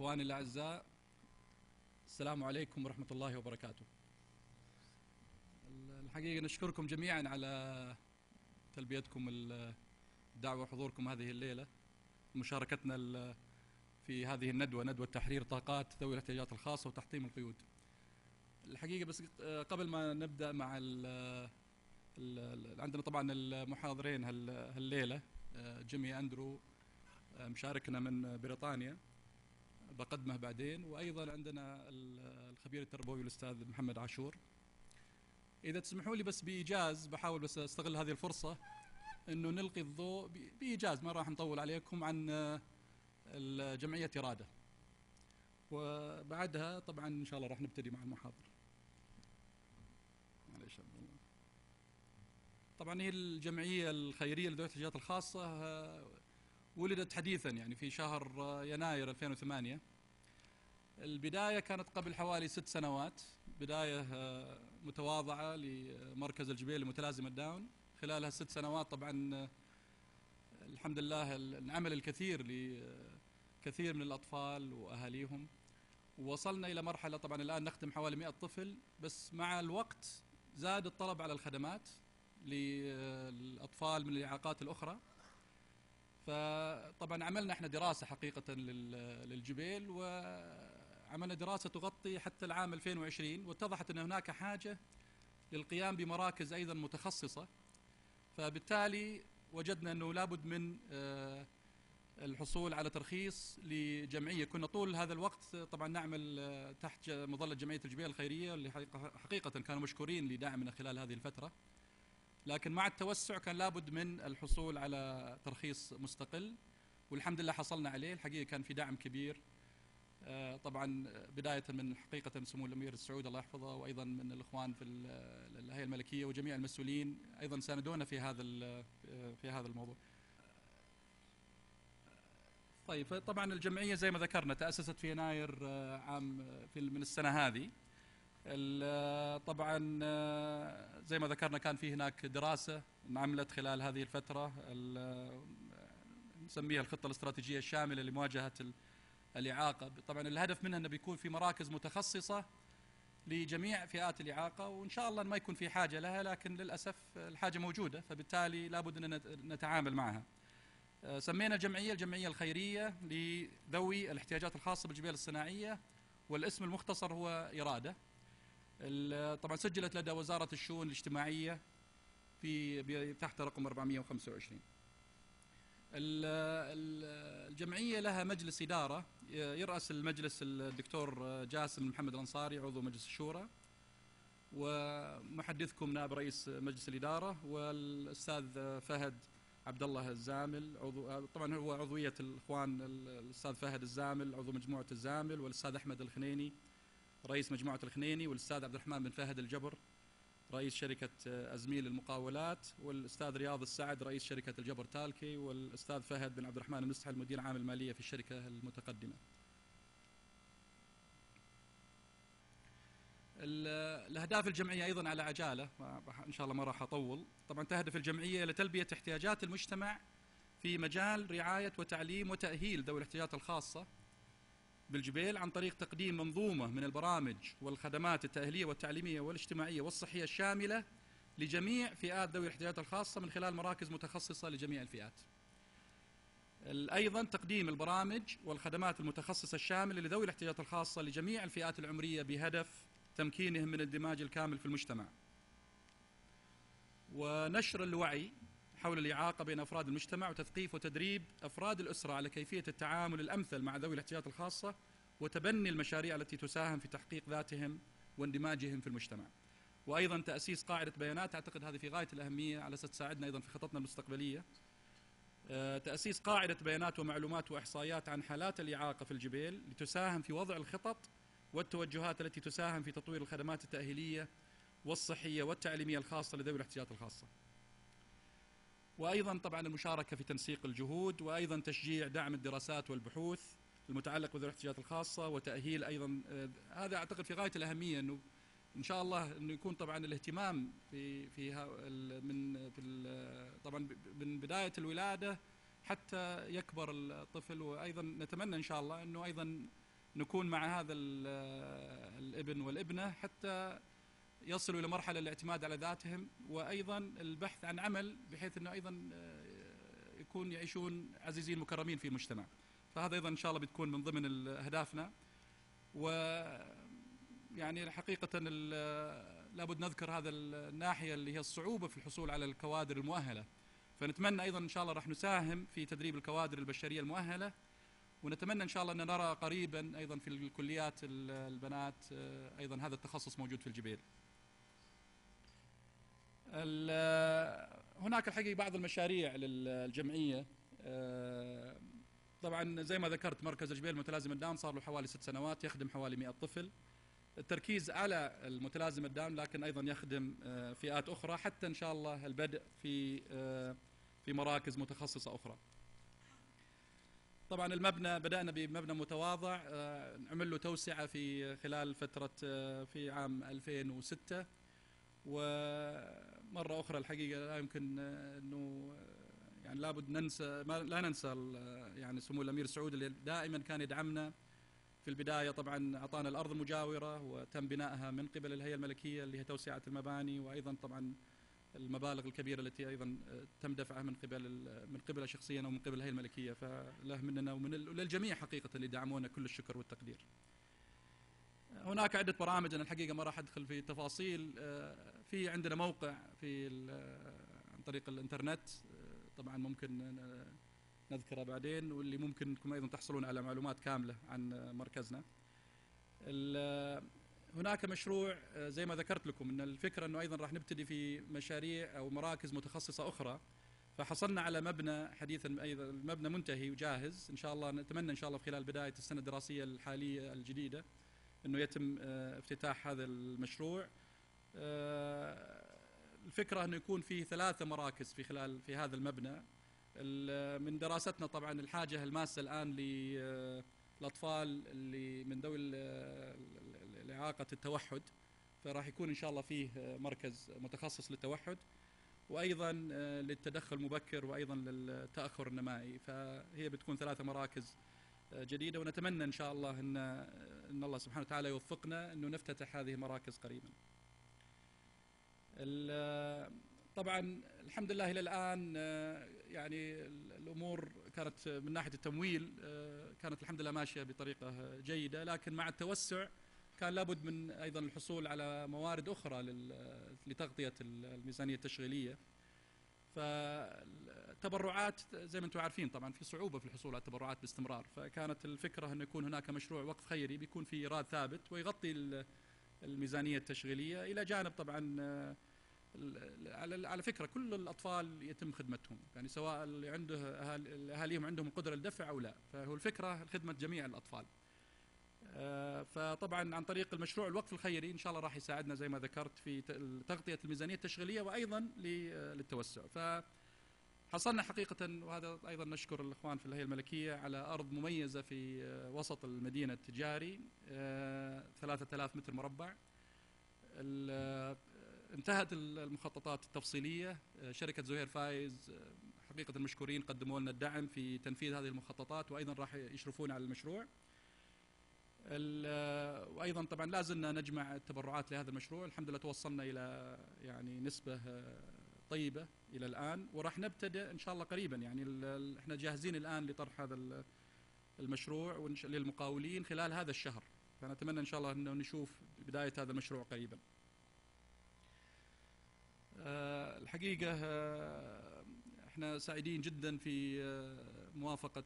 إخواني الأعزاء، السلام عليكم ورحمة الله وبركاته. الحقيقة نشكركم جميعا على تلبيتكم الدعوة وحضوركم هذه الليلة، مشاركتنا في هذه الندوة، ندوة تحرير طاقات ذوي الاحتياجات الخاصة وتحطيم القيود. الحقيقة بس قبل ما نبدأ مع عندنا طبعا المحاضرين هالليلة، جيمي أندرو مشاركنا من بريطانيا بقدمه بعدين، وأيضا عندنا الخبير التربوي الأستاذ محمد عاشور. إذا تسمحوا لي بس بإيجاز، بحاول بس أستغل هذه الفرصة أنه نلقي الضوء بإيجاز، ما راح نطول عليكم، عن جمعية إرادة، وبعدها طبعا إن شاء الله راح نبتدي مع المحاضرة. معليش طبعا هي الجمعية الخيرية لذوي الاحتياجات الخاصة ولدت حديثا، يعني في شهر يناير 2008. البداية كانت قبل حوالي 6 سنوات، بداية متواضعة لمركز الجبيل لمتلازمة داون. خلال هال6 سنوات طبعا الحمد لله العمل الكثير لكثير من الأطفال وأهاليهم، ووصلنا إلى مرحلة طبعا الآن نخدم حوالي 100 طفل، بس مع الوقت زاد الطلب على الخدمات للأطفال من الإعاقات الأخرى. فطبعا عملنا احنا دراسة حقيقة للجبيل، وعملنا دراسة تغطي حتى العام 2020، واتضحت أن هناك حاجة للقيام بمراكز أيضا متخصصة. فبالتالي وجدنا أنه لابد من الحصول على ترخيص لجمعية. كنا طول هذا الوقت طبعا نعمل تحت مظلة جمعية الجبيل الخيرية، اللي حقيقة كانوا مشكورين لدعمنا خلال هذه الفترة، لكن مع التوسع كان لابد من الحصول على ترخيص مستقل، والحمد لله حصلنا عليه. الحقيقة كان في دعم كبير، طبعا بداية من حقيقة سمو الأمير السعود الله يحفظه، وأيضا من الإخوان في الهيئة الملكية وجميع المسؤولين أيضا ساندونا في هذا الموضوع. طيب، طبعا الجمعية زي ما ذكرنا تأسست في يناير من السنة هذه. طبعا زي ما ذكرنا كان في هناك دراسة انعملت خلال هذه الفترة، نسميها الخطة الاستراتيجية الشاملة لمواجهة الإعاقة. طبعا الهدف منها أنه بيكون في مراكز متخصصة لجميع فئات الإعاقة، وإن شاء الله ما يكون في حاجة لها، لكن للأسف الحاجة موجودة، فبالتالي لابد أن نتعامل معها. سمينا الجمعية الخيرية لذوي الاحتياجات الخاصة بالجبيل الصناعية، والاسم المختصر هو إرادة. طبعا سجلت لدى وزارة الشؤون الاجتماعية تحت رقم 425. الجمعية لها مجلس إدارة، يرأس المجلس الدكتور جاسم محمد الأنصاري، عضو مجلس الشورى، ومحدثكم نائب رئيس مجلس الإدارة، والأستاذ فهد عبد الله الزامل، طبعا هو عضوية الإخوان، الأستاذ فهد الزامل عضو مجموعة الزامل، والأستاذ أحمد الخنيني رئيس مجموعة الخنيني، والأستاذ عبد الرحمن بن فهد الجبر رئيس شركة أزميل للمقاولات، والأستاذ رياض السعد رئيس شركة الجبر تالكي، والأستاذ فهد بن عبد الرحمن المسحل مدير عام المالية في الشركة المتقدمة. الأهداف الجمعية أيضا على عجالة، إن شاء الله ما راح أطول. طبعا تهدف الجمعية لتلبية احتياجات المجتمع في مجال رعاية وتعليم وتأهيل ذوي الاحتياجات الخاصة بالجبيل، عن طريق تقديم منظومة من البرامج والخدمات التأهيلية والتعليمية والاجتماعية والصحية الشاملة لجميع فئات ذوي الاحتياجات الخاصة من خلال مراكز متخصصة لجميع الفئات. أيضا تقديم البرامج والخدمات المتخصصة الشاملة لذوي الاحتياجات الخاصة لجميع الفئات العمرية بهدف تمكينهم من الاندماج الكامل في المجتمع، ونشر الوعي حول الإعاقة بين أفراد المجتمع، وتثقيف وتدريب أفراد الأسرة على كيفية التعامل الأمثل مع ذوي الاحتياجات الخاصة، وتبني المشاريع التي تساهم في تحقيق ذاتهم واندماجهم في المجتمع. وأيضا تأسيس قاعدة بيانات، أعتقد هذه في غاية الأهمية على أساس تساعدنا أيضا في خططنا المستقبلية. تأسيس قاعدة بيانات ومعلومات وإحصائيات عن حالات الإعاقة في الجبيل، لتساهم في وضع الخطط والتوجهات التي تساهم في تطوير الخدمات التأهيلية والصحية والتعليمية الخاصة لذوي الاحتياجات الخاصة. وأيضا طبعا المشاركة في تنسيق الجهود، وأيضا تشجيع دعم الدراسات والبحوث المتعلقة بذوي الاحتياجات الخاصة، وتأهيل أيضا. هذا أعتقد في غاية الأهمية، أنه إن شاء الله أنه يكون طبعا الاهتمام طبعا من بداية الولادة حتى يكبر الطفل. وأيضا نتمنى إن شاء الله أنه أيضا نكون مع هذا الابن والابنة حتى يصلوا إلى مرحلة الاعتماد على ذاتهم، وأيضا البحث عن عمل بحيث أنه أيضا يكون يعيشون عزيزين مكرمين في المجتمع. فهذا أيضا إن شاء الله بتكون من ضمن أهدافنا. ويعني حقيقة لابد نذكر هذا الناحية اللي هي الصعوبة في الحصول على الكوادر المؤهلة، فنتمنى أيضا إن شاء الله راح نساهم في تدريب الكوادر البشرية المؤهلة، ونتمنى إن شاء الله أن نرى قريبا أيضا في الكليات البنات أيضا هذا التخصص موجود في الجبيل. هناك الحقيقة بعض المشاريع للجمعية. طبعا زي ما ذكرت مركز الجبيل المتلازمة الداون صار له حوالي 6 سنوات، يخدم حوالي 100 طفل. التركيز على المتلازمة الداون لكن أيضا يخدم فئات أخرى، حتى إن شاء الله البدء في مراكز متخصصة أخرى. طبعا المبنى بدأنا بمبنى متواضع، عمل له توسعة في خلال فترة في عام 2006، ومرة أخرى الحقيقة لا يمكن أنه يعني لابد لا ننسى يعني سمو الأمير سعود اللي دائما كان يدعمنا. في البداية طبعا أعطانا الأرض المجاورة وتم بنائها من قبل الهيئة الملكية اللي هي توسعة المباني، وأيضا طبعا المبالغ الكبيرة التي أيضا تم دفعها من قبل شخصيا ومن قبل الهيئة الملكية، فله مننا ومن للجميع حقيقة اللي دعمونا كل الشكر والتقدير. هناك عدة برامج، أنا الحقيقة ما راح أدخل في تفاصيل. في عندنا موقع عن طريق الإنترنت، طبعا ممكن نذكره بعدين، واللي ممكن أنكم أيضا تحصلون على معلومات كاملة عن مركزنا. هناك مشروع زي ما ذكرت لكم أن الفكرة أنه أيضا راح نبتدي في مشاريع أو مراكز متخصصة أخرى، فحصلنا على مبنى حديثا أيضا، المبنى منتهي وجاهز إن شاء الله. نتمنى إن شاء الله في خلال بداية السنة الدراسية الحالية الجديدة أنه يتم افتتاح هذا المشروع. الفكرة أنه يكون فيه 3 مراكز في هذا المبنى. من دراستنا طبعا الحاجة الماسة الآن للأطفال اللي من ذوي إعاقة التوحد، فراح يكون إن شاء الله فيه مركز متخصص للتوحد، وأيضا للتدخل المبكر، وأيضا للتأخر النمائي. فهي بتكون 3 مراكز جديدة، ونتمنى إن شاء الله أن الله سبحانه وتعالى يوفقنا أنه نفتتح هذه المراكز قريبا. طبعا الحمد لله إلى الآن يعني الأمور كانت من ناحية التمويل كانت الحمد لله ماشية بطريقة جيدة، لكن مع التوسع كان لابد من أيضا الحصول على موارد أخرى لتغطية الميزانية التشغيلية. فالتبرعات زي ما أنتم عارفين طبعا في صعوبة في الحصول على التبرعات باستمرار، فكانت الفكرة أن يكون هناك مشروع وقف خيري بيكون فيه إيراد ثابت ويغطي الميزانية التشغيلية، إلى جانب طبعا على فكرة كل الأطفال يتم خدمتهم، يعني سواء اللي عنده أهاليهم عندهم القدرة للدفع أو لا، فهو الفكرة خدمة جميع الأطفال. فطبعا عن طريق المشروع الوقف الخيري إن شاء الله راح يساعدنا زي ما ذكرت في تغطية الميزانية التشغيلية وأيضا للتوسع. فحصلنا حقيقة، وهذا أيضا نشكر الإخوان في الهيئة الملكية، على أرض مميزة في وسط المدينة التجاري 3000 متر مربع. انتهت المخططات التفصيلية، شركة زهير فايز حقيقة المشكورين قدموا لنا الدعم في تنفيذ هذه المخططات، وأيضا راح يشرفون على المشروع. وأيضا طبعا لا زلنا نجمع التبرعات لهذا المشروع، الحمد لله توصلنا إلى يعني نسبة طيبة إلى الآن، وراح نبتدأ إن شاء الله قريبا. يعني احنا جاهزين الآن لطرح هذا المشروع للمقاولين خلال هذا الشهر، فنتمنى إن شاء الله أنه نشوف بداية هذا المشروع قريبا. الحقيقة احنا سعيدين جدا في موافقة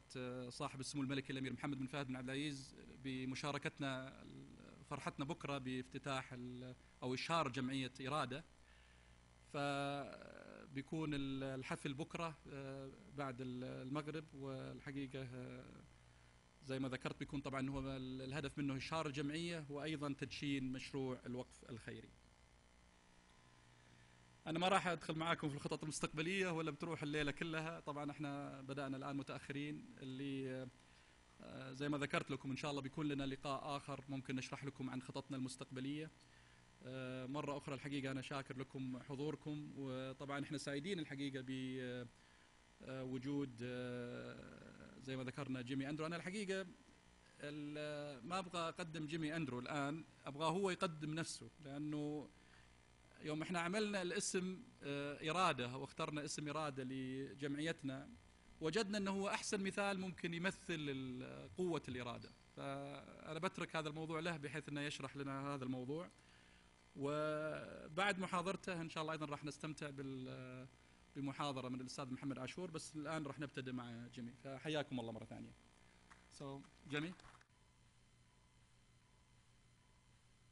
صاحب السمو الملكي الأمير محمد بن فهد بن عبد العزيز بمشاركتنا، فرحتنا بكرة بافتتاح أو إشهار جمعية إرادة. فبيكون الحفل بكرة بعد المغرب، والحقيقة زي ما ذكرت بيكون طبعا هو الهدف منه إشهار الجمعية وأيضا تدشين مشروع الوقف الخيري. أنا ما راح أدخل معاكم في الخطط المستقبلية ولا بتروح الليلة كلها، طبعا احنا بدأنا الآن متأخرين. اللي زي ما ذكرت لكم إن شاء الله بيكون لنا لقاء آخر ممكن نشرح لكم عن خططنا المستقبلية. مرة أخرى الحقيقة أنا شاكر لكم حضوركم، وطبعا احنا سعيدين الحقيقة بوجود زي ما ذكرنا جيمي أندرو. أنا الحقيقة ما أبغى أقدم جيمي أندرو الآن، أبغى هو يقدم نفسه، لأنه يوم إحنا عملنا الاسم إرادة واخترنا اسم إرادة لجمعيتنا، وجدنا أنه هو أحسن مثال ممكن يمثل قوة الإرادة. فأنا بترك هذا الموضوع له بحيث أنه يشرح لنا هذا الموضوع، وبعد محاضرته إن شاء الله أيضا راح نستمتع بمحاضرة من الأستاذ محمد عاشور. بس الآن راح نبتدئ مع جيمي، فحياكم الله مرة ثانية. So, Jimmy.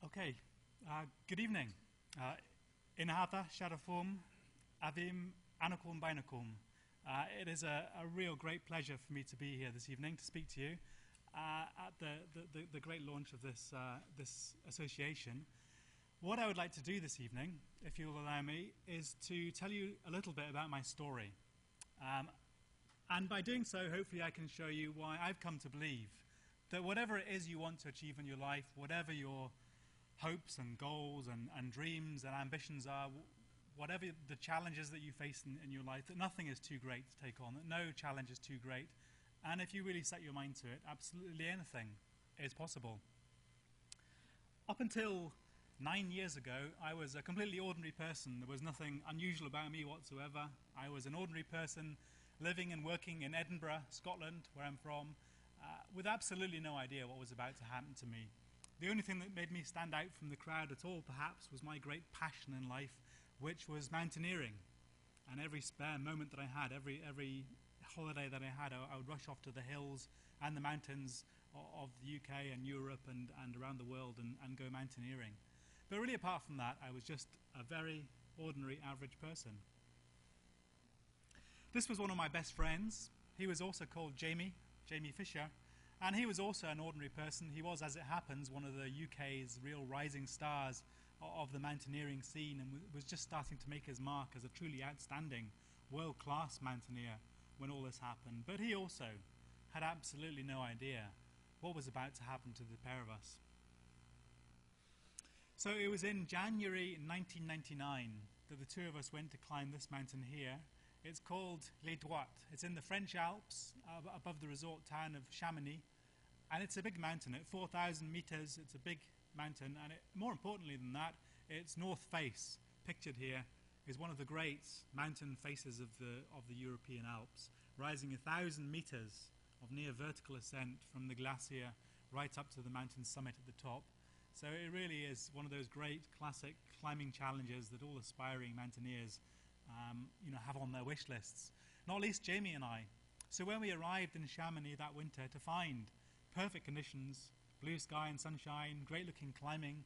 Okay, good evening. Inahata Sharafum Avim Anakum Bainakum. It is a real great pleasure for me to be here this evening to speak to you at the great launch of this association. What I would like to do this evening, if you'll allow me, is to tell you a little bit about my story. And by doing so, hopefully I can show you why I've come to believe that whatever it is you want to achieve in your life, whatever your hopes and goals and dreams and ambitions are, whatever the challenges that you face in your life, that nothing is too great to take on, that no challenge is too great. And if you really set your mind to it, absolutely anything is possible. Up until 9 years ago, I was a completely ordinary person. There was nothing unusual about me whatsoever. I was an ordinary person living and working in Edinburgh, Scotland, where I'm from, with absolutely no idea what was about to happen to me. The only thing that made me stand out from the crowd at all, perhaps, was my great passion in life, which was mountaineering. And every spare moment that I had, every holiday that I had, I would rush off to the hills and the mountains of the UK and Europe and around the world and go mountaineering. But really, apart from that, I was just a very ordinary, average person. This was one of my best friends. He was also called Jamie Fisher, and he was also an ordinary person. He was, as it happens, one of the UK's real rising stars of the mountaineering scene, and was just starting to make his mark as a truly outstanding, world-class mountaineer when all this happened. But he also had absolutely no idea what was about to happen to the pair of us. So it was in January 1999 that the two of us went to climb this mountain here. It's called Les Droites. It's in the French Alps, above the resort town of Chamonix. And it's a big mountain at 4,000 meters. It's a big mountain. And more importantly than that, its north face, pictured here, is one of the great mountain faces of the European Alps, rising 1,000 meters of near vertical ascent from the glacier right up to the mountain summit at the top. So it really is one of those great classic climbing challenges that all aspiring mountaineers have on their wish lists, not least Jamie and I. So when we arrived in Chamonix that winter to find perfect conditions, blue sky and sunshine, great looking climbing,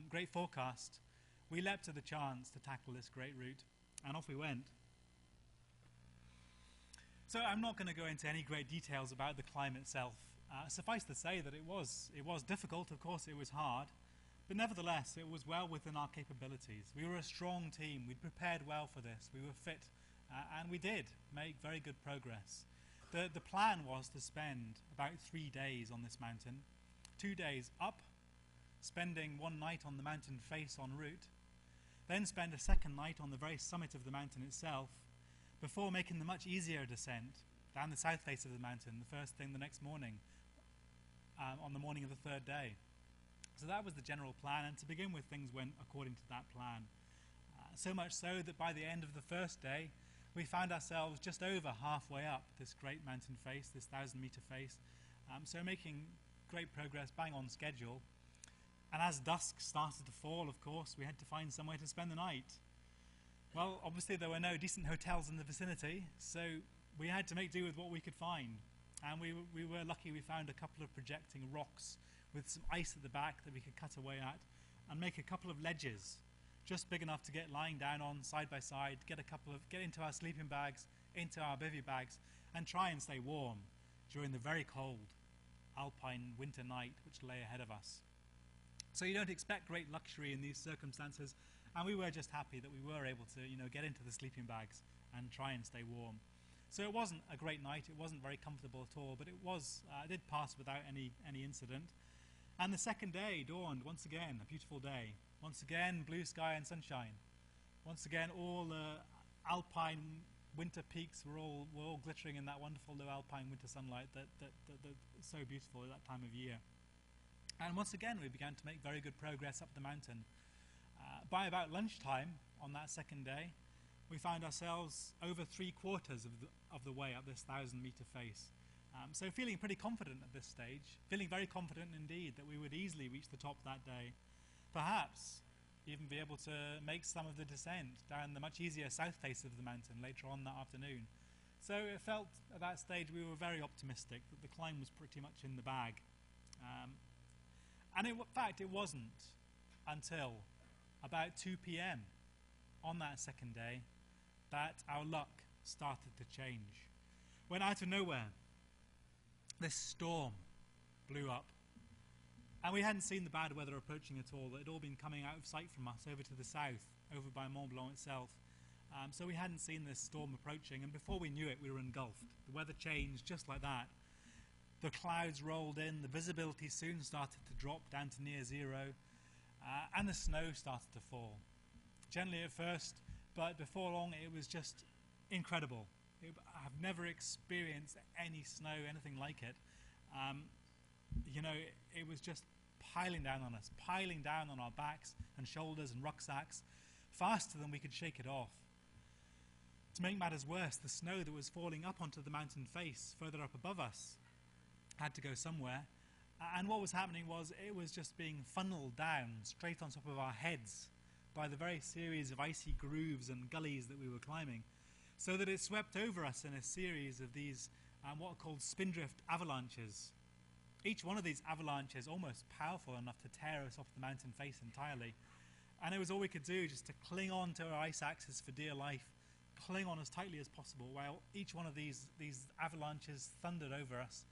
great forecast, we leapt to the chance to tackle this great route, and off we went. So I'm not going to go into any great details about the climb itself. Suffice to say that it was difficult. Of course it was hard, but nevertheless it was well within our capabilities. We were a strong team. We'd prepared well for this. We were fit, and we did make very good progress. The plan was to spend about 3 days on this mountain, 2 days up, spending one night on the mountain face en route, then spend a second night on the very summit of the mountain itself, before making the much easier descent down the south face of the mountain the first thing the next morning, on the morning of the third day. So that was the general plan, and to begin with, things went according to that plan. So much so that by the end of the first day, we found ourselves just over halfway up this great mountain face, this 1,000-meter face. So making great progress, bang on schedule. And as dusk started to fall, of course, we had to find somewhere to spend the night. Well, obviously there were no decent hotels in the vicinity, so we had to make do with what we could find. And we were lucky we found a couple of projecting rocks with some ice at the back that we could cut away at and make a couple of ledges just big enough to get lying down on side by side, get into our sleeping bags, into our bivy bags, and try and stay warm during the very cold alpine winter night which lay ahead of us. So you don't expect great luxury in these circumstances, and we were just happy that we were able to get into the sleeping bags and try and stay warm. So it wasn't a great night, it wasn't very comfortable at all, but it did pass without any incident. And the second day dawned once again, a beautiful day. Once again, blue sky and sunshine. Once again, all the alpine winter peaks were all glittering in that wonderful low alpine winter sunlight that's so beautiful at that time of year. And once again, we began to make very good progress up the mountain. By about lunchtime on that second day, we found ourselves over 3/4 of the way up this 1,000-meter face. So feeling pretty confident at this stage, feeling very confident indeed that we would easily reach the top that day, perhaps even be able to make some of the descent down the much easier south face of the mountain later on that afternoon. So it felt at that stage we were very optimistic that the climb was pretty much in the bag. And in fact it wasn't until about 2 p.m. on that second day that our luck started to change. When out of nowhere this storm blew up, and we hadn't seen the bad weather approaching at all. It had all been coming out of sight from us over to the south, over by Mont Blanc itself. So we hadn't seen this storm approaching, and before we knew it, we were engulfed. The weather changed just like that. The clouds rolled in, the visibility soon started to drop down to near zero, and the snow started to fall. Gently at first, but before long it was just incredible. I've never experienced any snow, anything like it. You know, it was just piling down on us, piling down on our backs and shoulders and rucksacks, faster than we could shake it off. To make matters worse, the snow that was falling up onto the mountain face further up above us had to go somewhere, and what was happening was it was just being funneled down straight on top of our heads by the very series of icy grooves and gullies that we were climbing, so that it swept over us in a series of these what are called spindrift avalanches. Each one of these avalanches almost powerful enough to tear us off the mountain face entirely, and it was all we could do just to cling on to our ice axes for dear life, cling on as tightly as possible while each one of these avalanches thundered over us.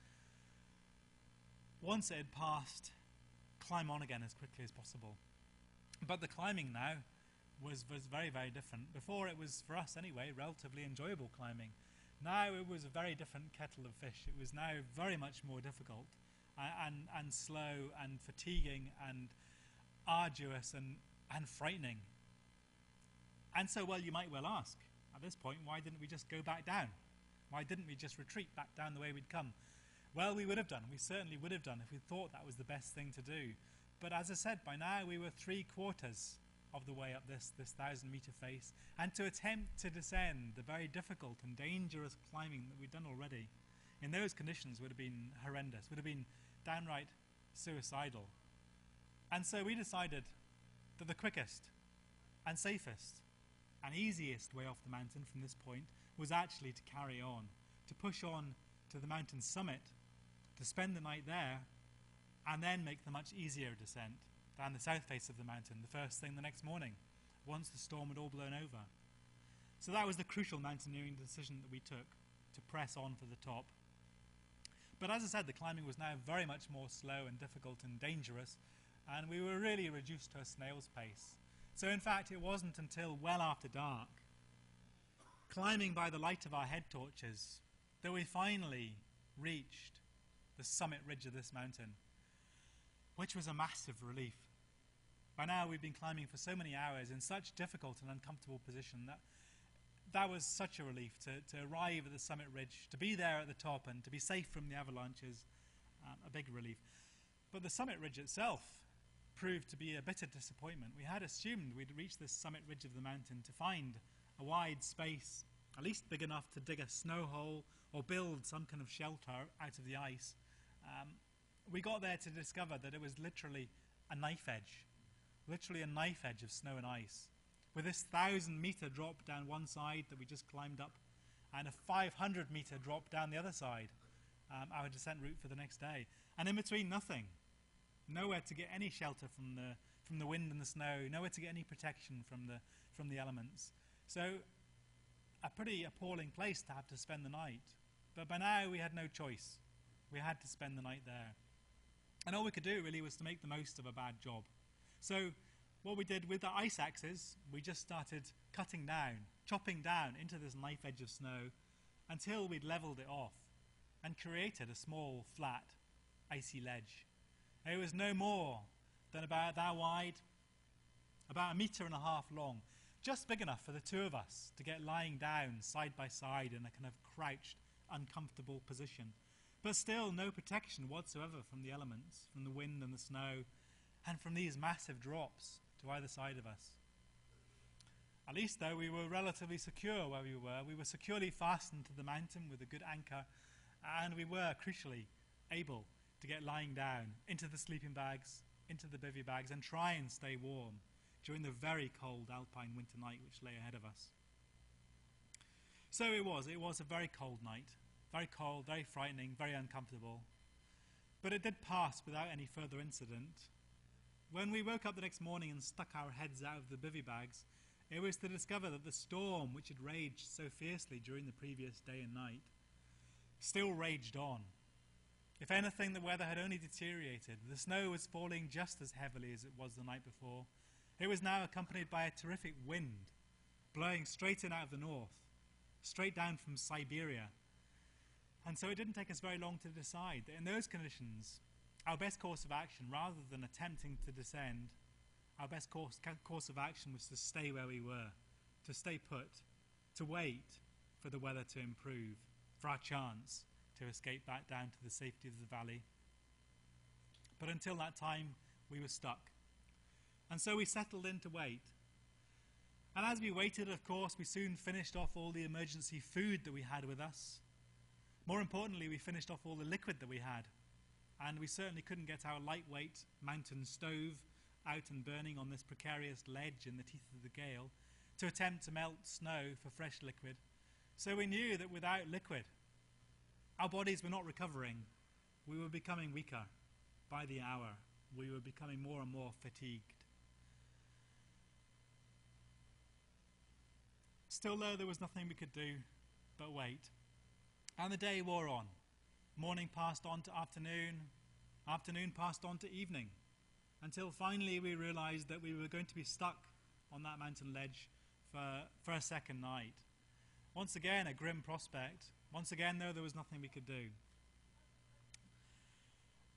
Once it had passed, climb on again as quickly as possible. But the climbing now was very, very different. Before it was, for us anyway, relatively enjoyable climbing. Now it was a very different kettle of fish. It was now very much more difficult and slow and fatiguing and arduous and frightening. And so, well, you might well ask, at this point, why didn't we just go back down? Why didn't we just retreat back down the way we'd come? Well, we would have done. We certainly would have done if we thought that was the best thing to do. But as I said, by now we were 3/4 of the way up this 1,000-meter face, and to attempt to descend the very difficult and dangerous climbing that we'd done already, in those conditions would have been horrendous, would have been downright suicidal. And so we decided that the quickest and safest and easiest way off the mountain from this point was actually to carry on, to push on to the mountain summit, to spend the night there, and then make the much easier descent down the south face of the mountain the first thing the next morning, once the storm had all blown over. So that was the crucial mountaineering decision that we took, to press on for the top. But as I said, the climbing was now very much more slow and difficult and dangerous, and we were really reduced to a snail's pace. So in fact, it wasn't until well after dark, climbing by the light of our head torches, that we finally reached the summit ridge of this mountain, which was a massive relief. By now we've been climbing for so many hours in such difficult and uncomfortable position that was such a relief to arrive at the summit ridge, to be there at the top and to be safe from the avalanches, a big relief. But the summit ridge itself proved to be a bitter disappointment. We had assumed we'd reach this summit ridge of the mountain to find a wide space, at least big enough to dig a snow hole or build some kind of shelter out of the ice. We got there to discover that it was literally a knife edge of snow and ice, with this 1,000-meter drop down one side that we just climbed up, and a 500-meter drop down the other side, our descent route for the next day. And in between, nothing. Nowhere to get any shelter from the wind and the snow, nowhere to get any protection from the elements. So a pretty appalling place to have to spend the night. But by now we had no choice. We had to spend the night there. And all we could do really was to make the most of a bad job. So what we did with the ice axes, we just started cutting down, chopping down into this knife edge of snow until we'd leveled it off and created a small, flat, icy ledge. It was no more than about that wide, about 1.5 meters long, just big enough for the two of us to get lying down side by side in a kind of crouched, uncomfortable position. But still no protection whatsoever from the elements, from the wind and the snow, and from these massive drops to either side of us. At least, though, we were relatively secure where we were. We were securely fastened to the mountain with a good anchor, and we were, crucially, able to get lying down into the sleeping bags, into the bivy bags, and try and stay warm during the very cold alpine winter night which lay ahead of us. So it was a very cold night, very cold, very frightening, very uncomfortable. But it did pass without any further incident. When we woke up the next morning and stuck our heads out of the bivy bags, it was to discover that the storm which had raged so fiercely during the previous day and night still raged on. If anything, the weather had only deteriorated. The snow was falling just as heavily as it was the night before. It was now accompanied by a terrific wind, blowing straight in out of the north, straight down from Siberia. And so it didn't take us very long to decide that in those conditions, our best course of action, rather than attempting to descend, our best course of action was to stay where we were, to stay put, to wait for the weather to improve, for our chance to escape back down to the safety of the valley. But until that time, we were stuck. And so we settled in to wait. And as we waited, of course, we soon finished off all the emergency food that we had with us. More importantly, we finished off all the liquid that we had. And we certainly couldn't get our lightweight mountain stove out and burning on this precarious ledge in the teeth of the gale to attempt to melt snow for fresh liquid. So we knew that without liquid, our bodies were not recovering. We were becoming weaker by the hour. We were becoming more and more fatigued. Still, though, there was nothing we could do but wait. And the day wore on. Morning passed on to afternoon. Afternoon passed on to evening. Until finally we realized that we were going to be stuck on that mountain ledge for a second night. Once again, a grim prospect. Once again, though, there was nothing we could do.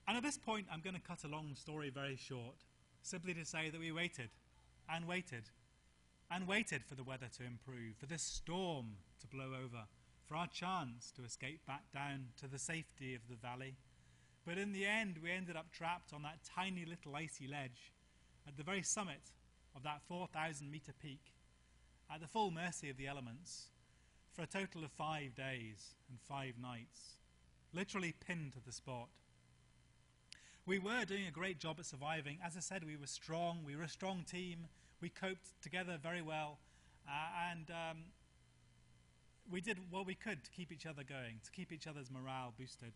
And at this point, I'm going to cut a long story very short, simply to say that we waited and waited and waited for the weather to improve, for this storm to blow over, for our chance to escape back down to the safety of the valley. But in the end, we ended up trapped on that tiny little icy ledge at the very summit of that 4,000-meter peak, at the full mercy of the elements, for a total of 5 days and 5 nights, literally pinned to the spot. We were doing a great job at surviving. As I said, we were strong. We were a strong team. We coped together very well. And we did what we could to keep each other going, to keep each other's morale boosted.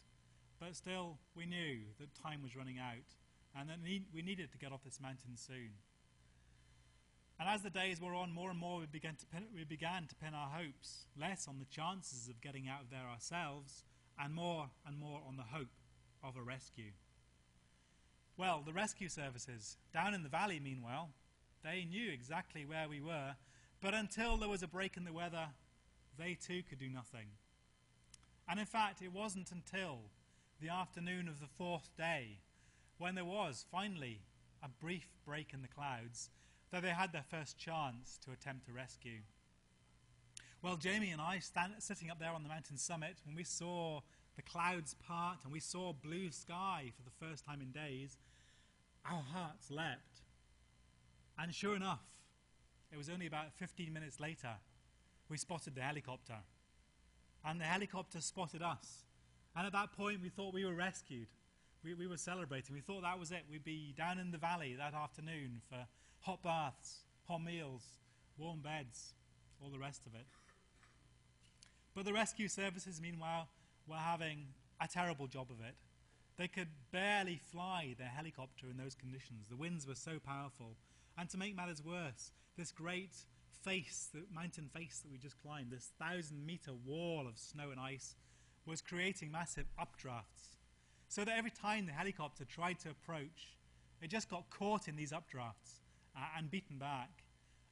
But still, we knew that time was running out and that we needed to get off this mountain soon. And as the days wore on, more and more we began to pin our hopes, less on the chances of getting out of there ourselves, and more on the hope of a rescue. Well, the rescue services down in the valley, meanwhile, they knew exactly where we were, but until there was a break in the weather, they too could do nothing. And in fact, it wasn't until the afternoon of the 4th day, when there was finally a brief break in the clouds, that they had their first chance to attempt a rescue. Well, Jamie and I, sitting up there on the mountain summit, when we saw the clouds part and we saw blue sky for the first time in days, our hearts leapt. And sure enough, it was only about 15 minutes later, we spotted the helicopter. And the helicopter spotted us. And at that point, we thought we were rescued. We were celebrating. We thought that was it. We'd be down in the valley that afternoon for hot baths, hot meals, warm beds, all the rest of it. But the rescue services, meanwhile, were having a terrible job of it. They could barely fly their helicopter in those conditions. The winds were so powerful. And to make matters worse, this great face, the mountain face that we just climbed, this 1,000-meter wall of snow and ice, was creating massive updrafts. So that every time the helicopter tried to approach, it just got caught in these updrafts and beaten back.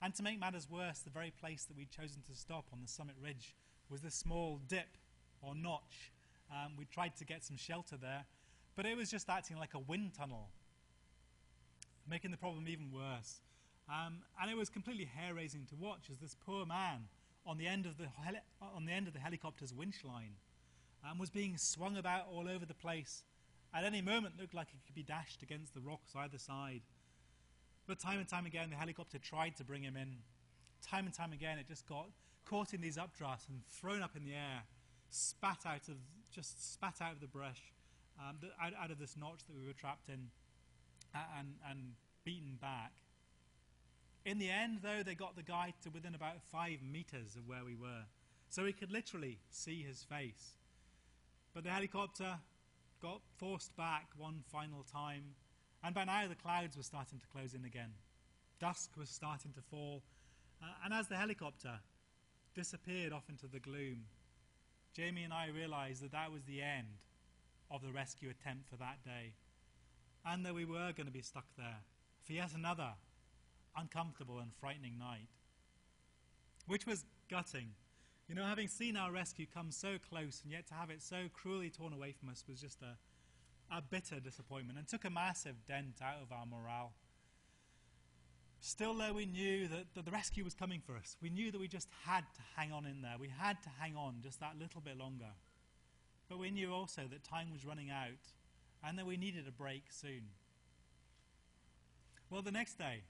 And to make matters worse, the very place that we'd chosen to stop on the summit ridge was this small dip or notch. We tried to get some shelter there, but it was just acting like a wind tunnel, making the problem even worse. And it was completely hair-raising to watch as this poor man on the end of the helicopter's winch line was being swung about all over the place. At any moment looked like it could be dashed against the rocks either side. But time and time again the helicopter tried to bring him in. Time and time again it just got caught in these updrafts and thrown up in the air, spat out of the brush, out of this notch that we were trapped in, and beaten back. In the end, though, they got the guy to within about 5 meters of where we were, so we could literally see his face. But the helicopter got forced back one final time, and by now the clouds were starting to close in again. Dusk was starting to fall, and as the helicopter disappeared off into the gloom, Jamie and I realized that that was the end of the rescue attempt for that day, and that we were going to be stuck there for yet another uncomfortable and frightening night, which was gutting. You know, having seen our rescue come so close and yet to have it so cruelly torn away from us was just a bitter disappointment and took a massive dent out of our morale. Still, though, we knew that the rescue was coming for us. We knew that we just had to hang on in there. We had to hang on just that little bit longer. But we knew also that time was running out and that we needed a break soon. Well, the next day,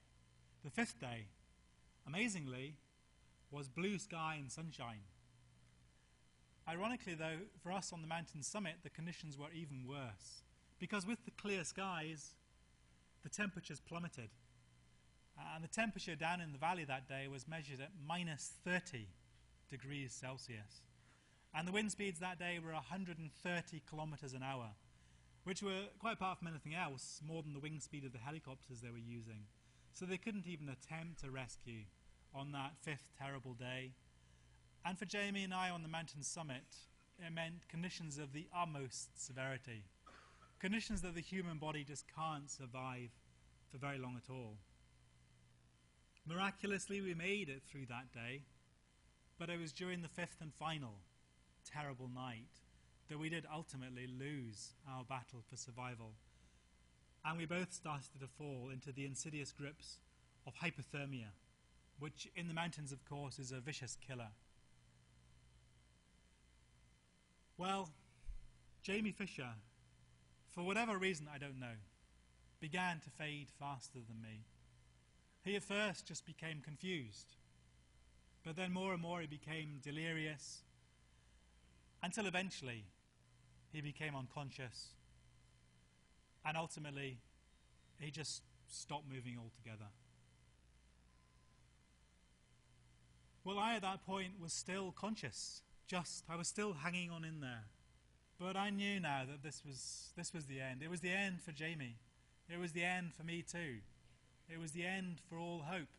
the 5th day, amazingly, was blue sky and sunshine. Ironically, though, for us on the mountain summit, the conditions were even worse, because with the clear skies, the temperatures plummeted. And the temperature down in the valley that day was measured at minus 30 degrees Celsius. And the wind speeds that day were 130 kilometers an hour, which were, quite apart from anything else, more than the wing speed of the helicopters they were using. So they couldn't even attempt a rescue on that 5th terrible day. And for Jamie and I on the mountain summit, it meant conditions of the utmost severity. Conditions that the human body just can't survive for very long at all. Miraculously, we made it through that day, but it was during the 5th and final terrible night that we did ultimately lose our battle for survival. And we both started to fall into the insidious grips of hypothermia, which in the mountains, of course, is a vicious killer. Well, Jamie Fisher, for whatever reason I don't know, began to fade faster than me. He at first just became confused, but then more and more he became delirious, until eventually he became unconscious, and ultimately he just stopped moving altogether. Well, I at that point was still conscious, I was still hanging on in there, but I knew now that this was the end. It was the end for Jamie. It was the end for me too. It was the end for all hope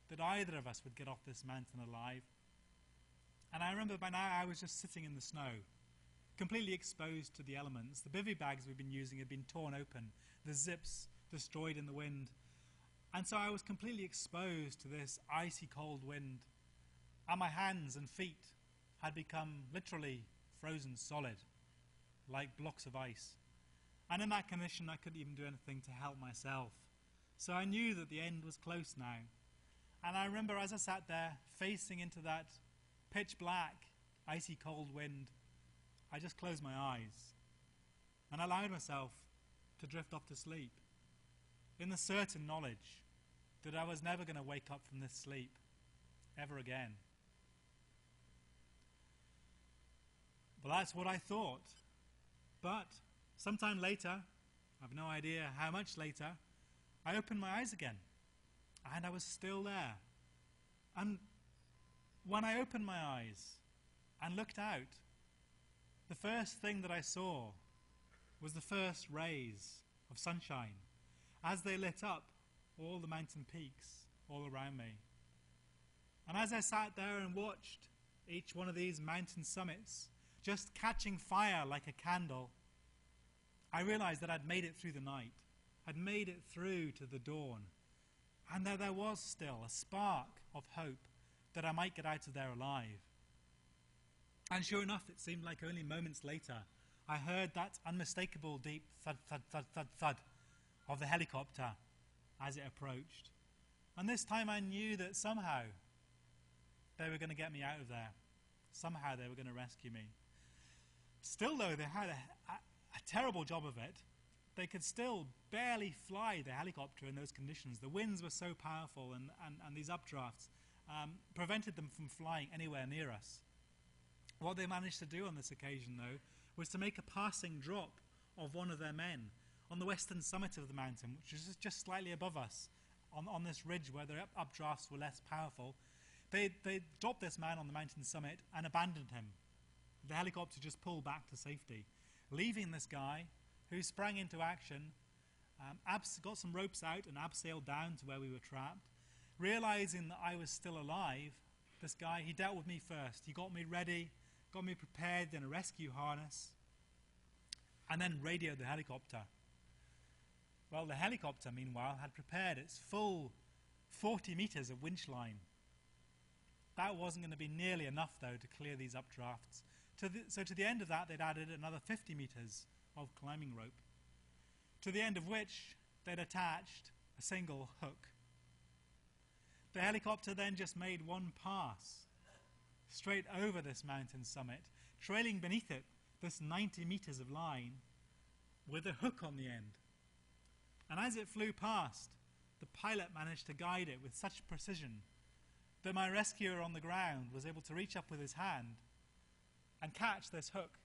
that either of us would get off this mountain alive. And I remember by now I was just sitting in the snow, completely exposed to the elements. The bivy bags we'd been using had been torn open, the zips destroyed in the wind. And so I was completely exposed to this icy cold wind, and my hands and feet had become literally frozen solid, like blocks of ice. And in that condition I couldn't even do anything to help myself. So I knew that the end was close now. And I remember as I sat there, facing into that pitch black, icy cold wind, I just closed my eyes and allowed myself to drift off to sleep, in the certain knowledge that I was never going to wake up from this sleep ever again. Well, that's what I thought. But sometime later, I've no idea how much later, I opened my eyes again, and I was still there. And when I opened my eyes and looked out, the first thing that I saw was the first rays of sunshine as they lit up all the mountain peaks all around me. And as I sat there and watched each one of these mountain summits just catching fire like a candle, I realized that I'd made it through the night. I'd made it through to the dawn, and that there was still a spark of hope that I might get out of there alive. And sure enough, it seemed like only moments later I heard that unmistakable deep thud, thud, thud, thud, thud of the helicopter as it approached. And this time I knew that somehow they were going to get me out of there. Somehow they were going to rescue me. Still, though, they had a terrible job of it. They could still barely fly the helicopter in those conditions. The winds were so powerful, and these updrafts prevented them from flying anywhere near us. What they managed to do on this occasion, though, was to make a passing drop of one of their men on the western summit of the mountain, which was just slightly above us, on this ridge where the updrafts were less powerful. They dropped this man on the mountain summit and abandoned him. The helicopter just pulled back to safety, leaving this guy who sprang into action, got some ropes out and abseiled down to where we were trapped. Realizing that I was still alive, this guy, he dealt with me first. He got me ready, got me prepared in a rescue harness, and then radioed the helicopter. Well, the helicopter, meanwhile, had prepared its full 40 meters of winch line. That wasn't going to be nearly enough, though, to clear these updrafts. So to the end of that, they'd added another 50 meters of climbing rope, to the end of which they'd attached a single hook. The helicopter then just made one pass straight over this mountain summit, trailing beneath it this 90 meters of line with a hook on the end. And as it flew past, the pilot managed to guide it with such precision that my rescuer on the ground was able to reach up with his hand and catch this hook.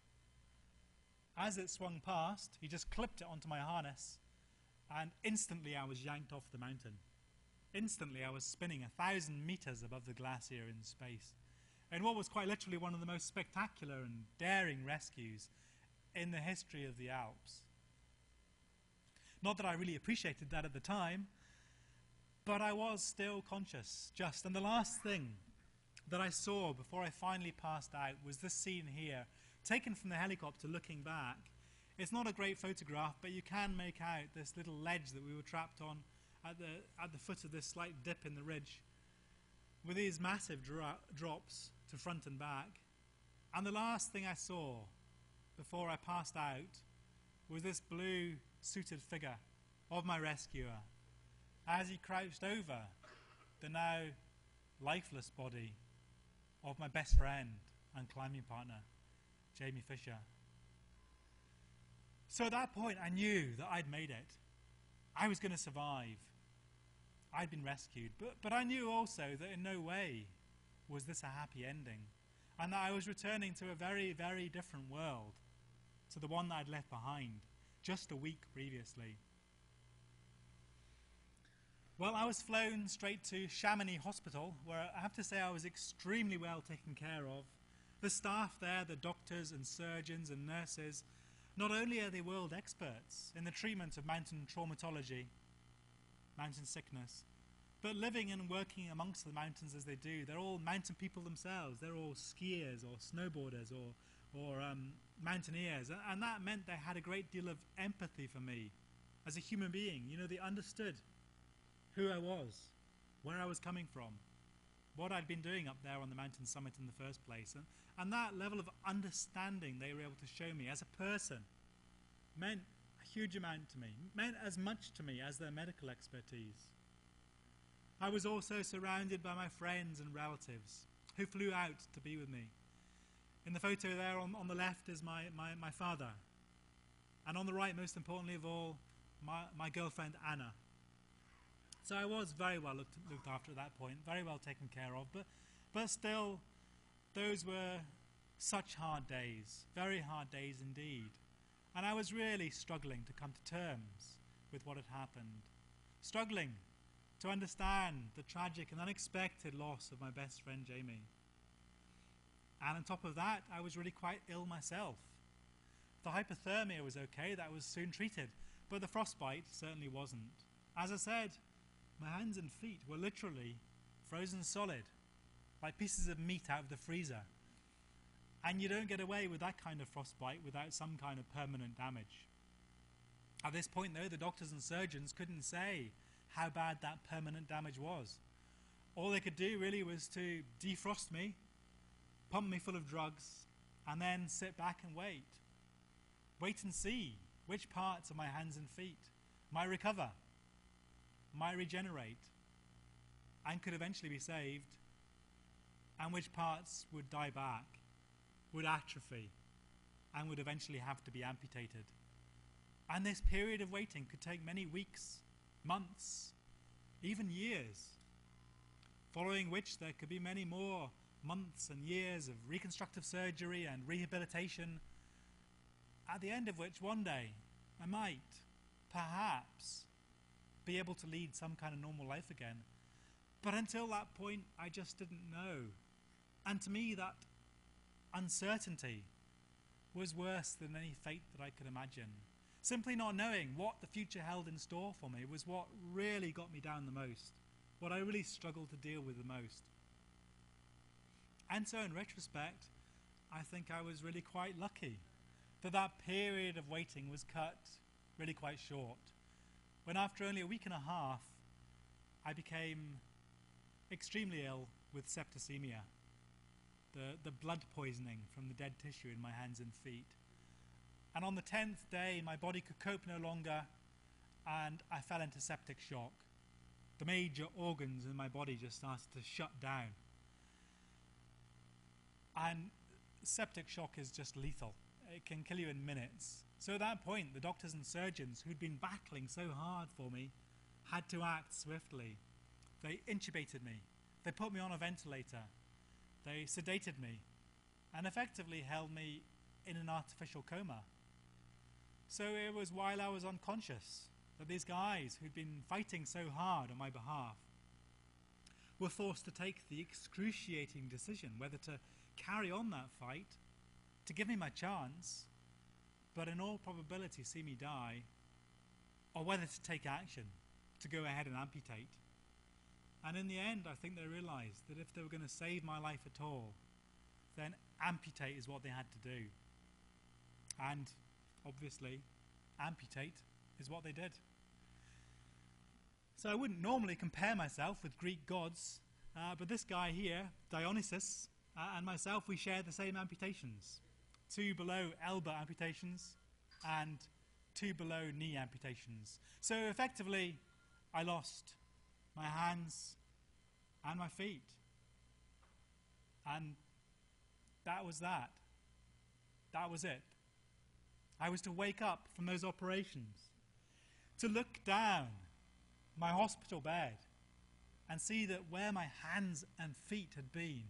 As it swung past, he just clipped it onto my harness, and instantly I was yanked off the mountain. Instantly I was spinning 1,000 meters above the glacier in space, in what was quite literally one of the most spectacular and daring rescues in the history of the Alps. Not that I really appreciated that at the time, but I was still conscious, just. And the last thing that I saw before I finally passed out was this scene here, taken from the helicopter looking back. It's not a great photograph, but you can make out this little ledge that we were trapped on at the foot of this slight dip in the ridge, with these massive drops to front and back. And the last thing I saw before I passed out was this blue suited figure of my rescuer as he crouched over the now lifeless body of my best friend and climbing partner, Jamie Fisher. So at that point I knew that I'd made it. I was going to survive. I'd been rescued. But I knew also that in no way was this a happy ending, and that I was returning to a very, very different world to the one that I'd left behind just a week previously. Well, I was flown straight to Chamonix Hospital, where I have to say I was extremely well taken care of. The staff there, the doctors and surgeons and nurses, not only are they world experts in the treatment of mountain traumatology, mountain sickness, but living and working amongst the mountains as they do, they're all mountain people themselves. They're all skiers or snowboarders or mountaineers, and that meant they had a great deal of empathy for me as a human being. You know, they understood who I was, where I was coming from, what I'd been doing up there on the mountain summit in the first place, and that level of understanding they were able to show me as a person meant a huge amount to me, meant as much to me as their medical expertise. I was also surrounded by my friends and relatives who flew out to be with me. In the photo there on the left is my father, and on the right, most importantly of all, my girlfriend Anna. So I was very well looked after at that point, very well taken care of, but still, those were such hard days, very hard days indeed. And I was really struggling to come to terms with what had happened, struggling to understand the tragic and unexpected loss of my best friend Jamie. And on top of that, I was really quite ill myself. The hypothermia was okay, that was soon treated, but the frostbite certainly wasn't. As I said, my hands and feet were literally frozen solid, like pieces of meat out of the freezer. And you don't get away with that kind of frostbite without some kind of permanent damage. At this point, though, the doctors and surgeons couldn't say how bad that permanent damage was. All they could do really was to defrost me, pump me full of drugs, and then sit back and wait. Wait and see which parts of my hands and feet might recover, might regenerate, and could eventually be saved, and which parts would die back, would atrophy, and would eventually have to be amputated. And this period of waiting could take many weeks, months, even years, following which there could be many more months and years of reconstructive surgery and rehabilitation, at the end of which one day I might, perhaps, be able to lead some kind of normal life again. But until that point, I just didn't know. And to me, that uncertainty was worse than any fate that I could imagine. Simply not knowing what the future held in store for me was what really got me down the most, what I really struggled to deal with the most. And so in retrospect, I think I was really quite lucky that that period of waiting was cut really quite short, when after only a week and a half, I became extremely ill with septicemia, the blood poisoning from the dead tissue in my hands and feet. And on the 10th day, my body could cope no longer, and I fell into septic shock. The major organs in my body just started to shut down. And septic shock is just lethal. It can kill you in minutes. So at that point, the doctors and surgeons who'd been battling so hard for me had to act swiftly. They intubated me. They put me on a ventilator. They sedated me and effectively held me in an artificial coma. So it was while I was unconscious that these guys who'd been fighting so hard on my behalf were forced to take the excruciating decision whether to carry on that fight, to give me my chance, but in all probability see me die, or whether to take action, to go ahead and amputate. And in the end, I think they realized that if they were going to save my life at all, then amputate is what they had to do. And obviously, amputate is what they did. So I wouldn't normally compare myself with Greek gods, but this guy here, Dionysus, and myself, we share the same amputations. 2 below elbow amputations and 2 below knee amputations. So effectively, I lost my hands and my feet. And that was that. That was it. I was to wake up from those operations, to look down my hospital bed and see that where my hands and feet had been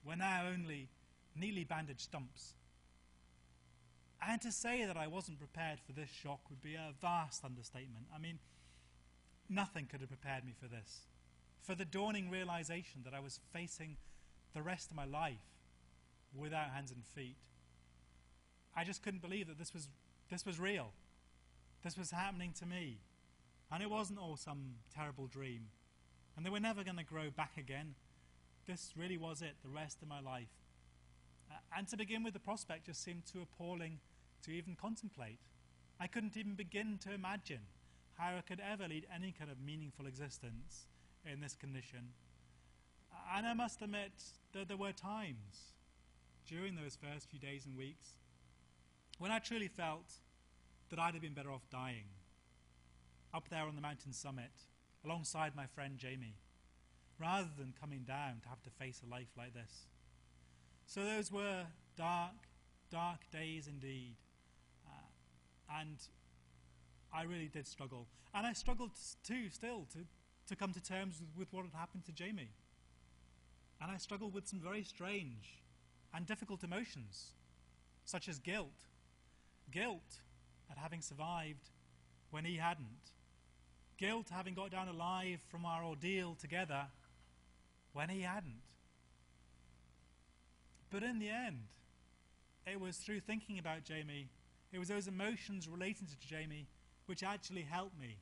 were now only neatly bandaged stumps. And to say that I wasn't prepared for this shock would be a vast understatement. I mean, nothing could have prepared me for this, for the dawning realization that I was facing the rest of my life without hands and feet. I just couldn't believe that this was real. This was happening to me. And it wasn't all some terrible dream. And they were never going to grow back again. This really was it, the rest of my life. And to begin with, the prospect just seemed too appalling to even contemplate. I couldn't even begin to imagine how I could ever lead any kind of meaningful existence in this condition. And I must admit that there were times during those first few days and weeks when I truly felt that I'd have been better off dying up there on the mountain summit alongside my friend Jamie, rather than coming down to have to face a life like this. So those were dark, dark days indeed. And I really did struggle. And I struggled too still to come to terms with what had happened to Jamie. And I struggled with some very strange and difficult emotions, such as guilt. Guilt at having survived when he hadn't. Guilt having got down alive from our ordeal together when he hadn't. But in the end, it was through thinking about Jamie, it was those emotions relating to Jamie which actually helped me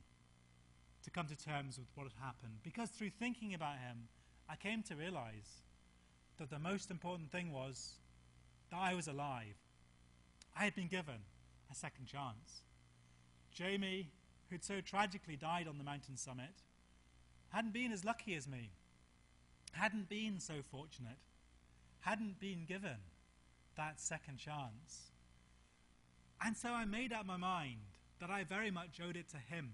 to come to terms with what had happened. Because through thinking about him, I came to realize that the most important thing was that I was alive. I had been given a second chance. Jamie, who'd so tragically died on the mountain summit, hadn't been as lucky as me, hadn't been so fortunate, hadn't been given that second chance. And so I made up my mind that I very much owed it to him.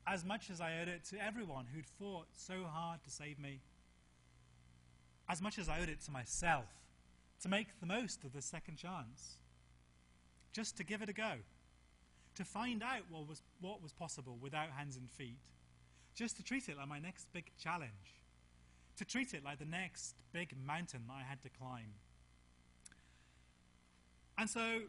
as much as I owed it to everyone who'd fought so hard to save me, as much as I owed it to myself to make the most of the second chance, just to give it a go, to find out what was possible without hands and feet, just to treat it like my next big challenge, to treat it like the next big mountain that I had to climb. And so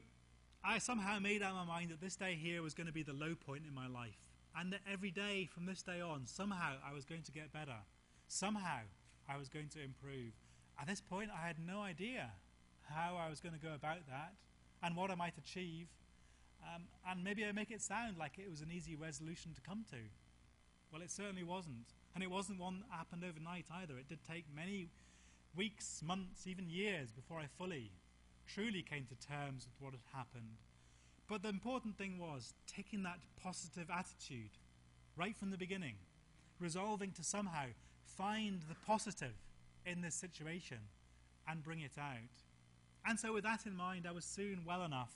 I somehow made up my mind that this day here was going to be the low point in my life, and that every day from this day on, somehow I was going to get better. Somehow I was going to improve. At this point, I had no idea how I was going to go about that and what I might achieve. And maybe I make it sound like it was an easy resolution to come to. Well, it certainly wasn't. And it wasn't one that happened overnight either. It did take many weeks, months, even years before I fully, truly came to terms with what had happened. But the important thing was taking that positive attitude right from the beginning, resolving to somehow find the positive in this situation and bring it out. And so with that in mind, I was soon well enough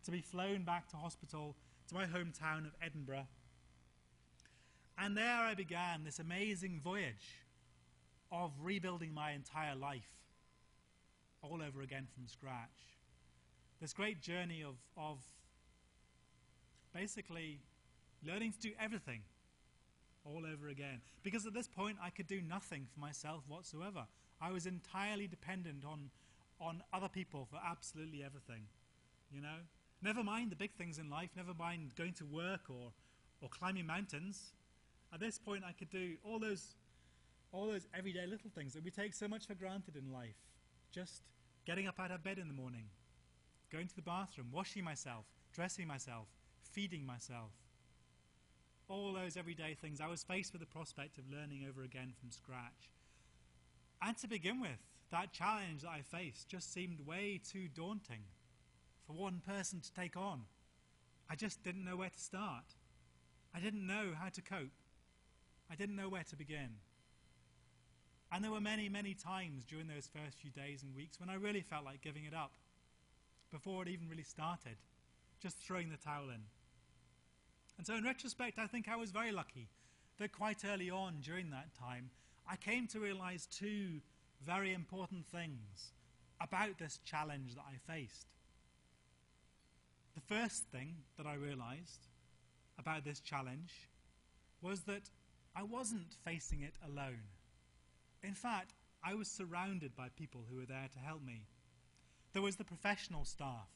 to be flown back to hospital to my hometown of Edinburgh. And there I began this amazing voyage of rebuilding my entire life all over again from scratch. This great journey of basically learning to do everything all over again. Because at this point I could do nothing for myself whatsoever. I was entirely dependent on other people for absolutely everything, you know. Never mind the big things in life, never mind going to work or climbing mountains. At this point I could do all those everyday little things that we take so much for granted in life. Just getting up out of bed in the morning, going to the bathroom, washing myself, dressing myself, feeding myself. All those everyday things. I was faced with the prospect of learning over again from scratch. And to begin with, that challenge that I faced just seemed way too daunting for one person to take on. I just didn't know where to start. I didn't know how to cope. I didn't know where to begin. And there were many, many times during those first few days and weeks when I really felt like giving it up before it even really started, just throwing the towel in. And so in retrospect, I think I was very lucky that quite early on during that time, I came to realize two very important things about this challenge that I faced. The first thing that I realized about this challenge was that I wasn't facing it alone. In fact, I was surrounded by people who were there to help me. There was the professional staff,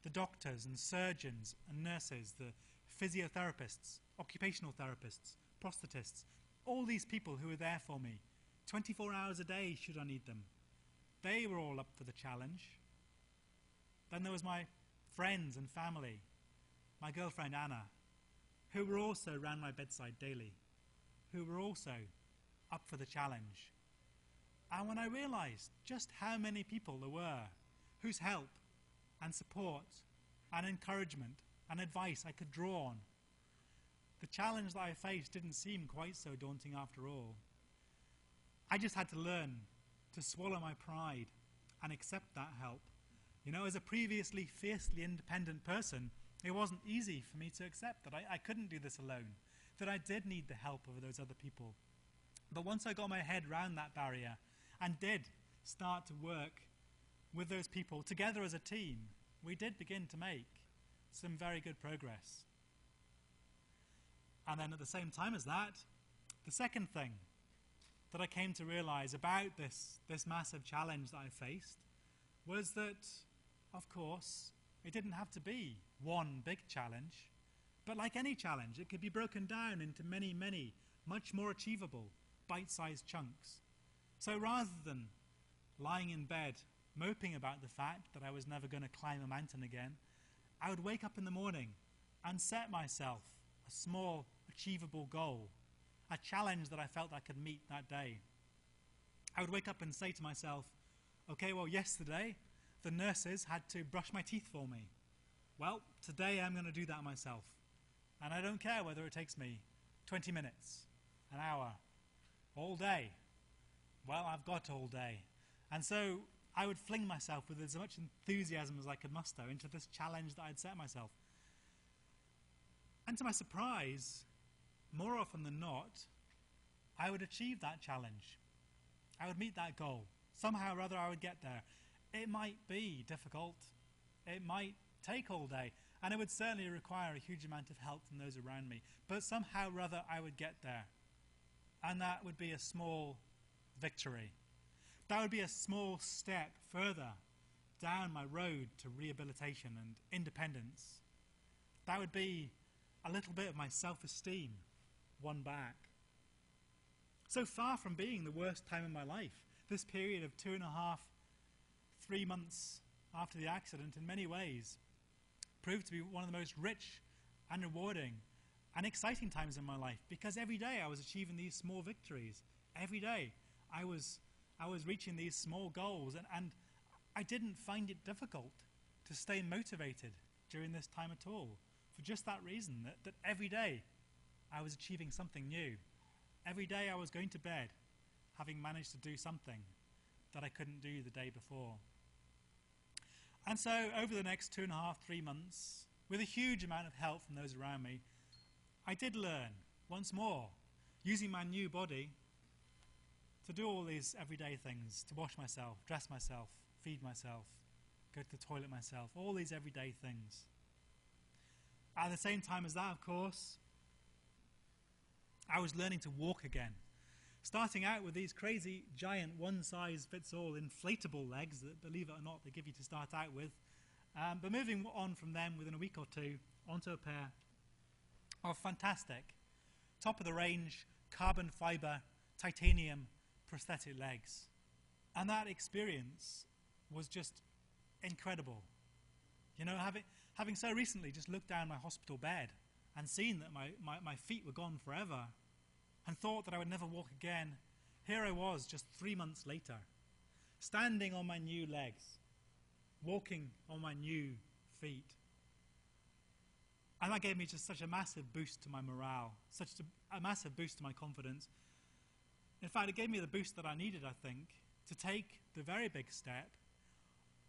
the doctors and surgeons and nurses, the physiotherapists, occupational therapists, prosthetists, all these people who were there for me, 24 hours a day should I need them. They were all up for the challenge. Then there was my friends and family, my girlfriend Anna, who were also round my bedside daily, who were also up for the challenge. And when I realized just how many people there were whose help and support and encouragement and advice I could draw on, the challenge that I faced didn't seem quite so daunting after all. I just had to learn to swallow my pride and accept that help. You know, as a previously fiercely independent person, it wasn't easy for me to accept that I couldn't do this alone, that I did need the help of those other people. But once I got my head round that barrier and did start to work with those people together as a team, we did begin to make some very good progress. And then at the same time as that, the second thing that I came to realize about this massive challenge that I faced was that, of course, it didn't have to be one big challenge, but like any challenge, it could be broken down into many, many, much more achievable, bite-sized chunks. So rather than lying in bed, moping about the fact that I was never going to climb a mountain again, I would wake up in the morning and set myself a small, achievable goal, a challenge that I felt I could meet that day. I would wake up and say to myself, okay, well, yesterday the nurses had to brush my teeth for me. Well, today I'm going to do that myself. And I don't care whether it takes me 20 minutes, an hour, all day. Well, I've got all day. And so I would fling myself with as much enthusiasm as I could muster into this challenge that I'd set myself. And to my surprise, more often than not, I would achieve that challenge. I would meet that goal. Somehow or other I would get there. It might be difficult. It might take all day. And it would certainly require a huge amount of help from those around me. But somehow or other I would get there. And that would be a small victory. That would be a small step further down my road to rehabilitation and independence. That would be a little bit of my self-esteem won back. So far from being the worst time in my life, this period of 2.5, 3 months after the accident in many ways proved to be one of the most rich and rewarding and exciting times in my life, because every day I was achieving these small victories. Every day I was reaching these small goals, and I didn't find it difficult to stay motivated during this time at all, for just that reason, that every day I was achieving something new. Every day I was going to bed having managed to do something that I couldn't do the day before. And so over the next 2.5, 3 months, with a huge amount of help from those around me, I did learn once more, using my new body, to do all these everyday things, to wash myself, dress myself, feed myself, go to the toilet myself, all these everyday things. At the same time as that, of course, I was learning to walk again. Starting out with these crazy, giant, one-size-fits-all inflatable legs that, believe it or not, they give you to start out with. But moving on from them within a week or two onto a pair of fantastic, top-of-the-range, carbon fibre, titanium prosthetic legs. And that experience was just incredible. You know, having so recently just looked down my hospital bed and seen that my feet were gone forever and thought that I would never walk again, here I was just 3 months later, standing on my new legs, walking on my new feet. And that gave me just such a massive boost to my morale, such a massive boost to my confidence. In fact, it gave me the boost that I needed, I think, to take the very big step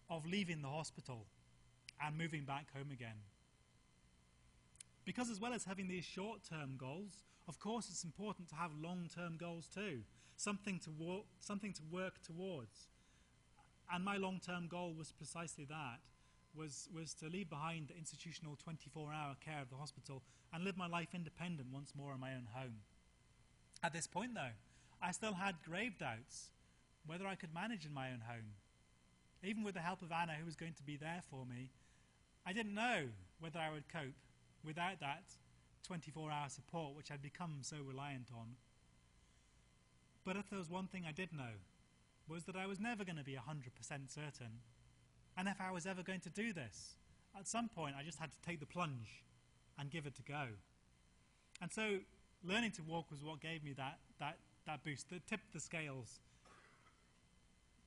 of leaving the hospital and moving back home again. Because as well as having these short-term goals, of course it's important to have long-term goals too, something to work towards. And my long-term goal was precisely that, was to leave behind the institutional 24-hour care of the hospital and live my life independent once more in my own home. At this point though, I still had grave doubts whether I could manage in my own home. Even with the help of Anna, who was going to be there for me, I didn't know whether I would cope without that 24-hour support which I'd become so reliant on. But if there was one thing I did know, was that I was never going to be 100% certain. And if I was ever going to do this, at some point I just had to take the plunge and give it a go. And so learning to walk was what gave me that boost, that tipped the scales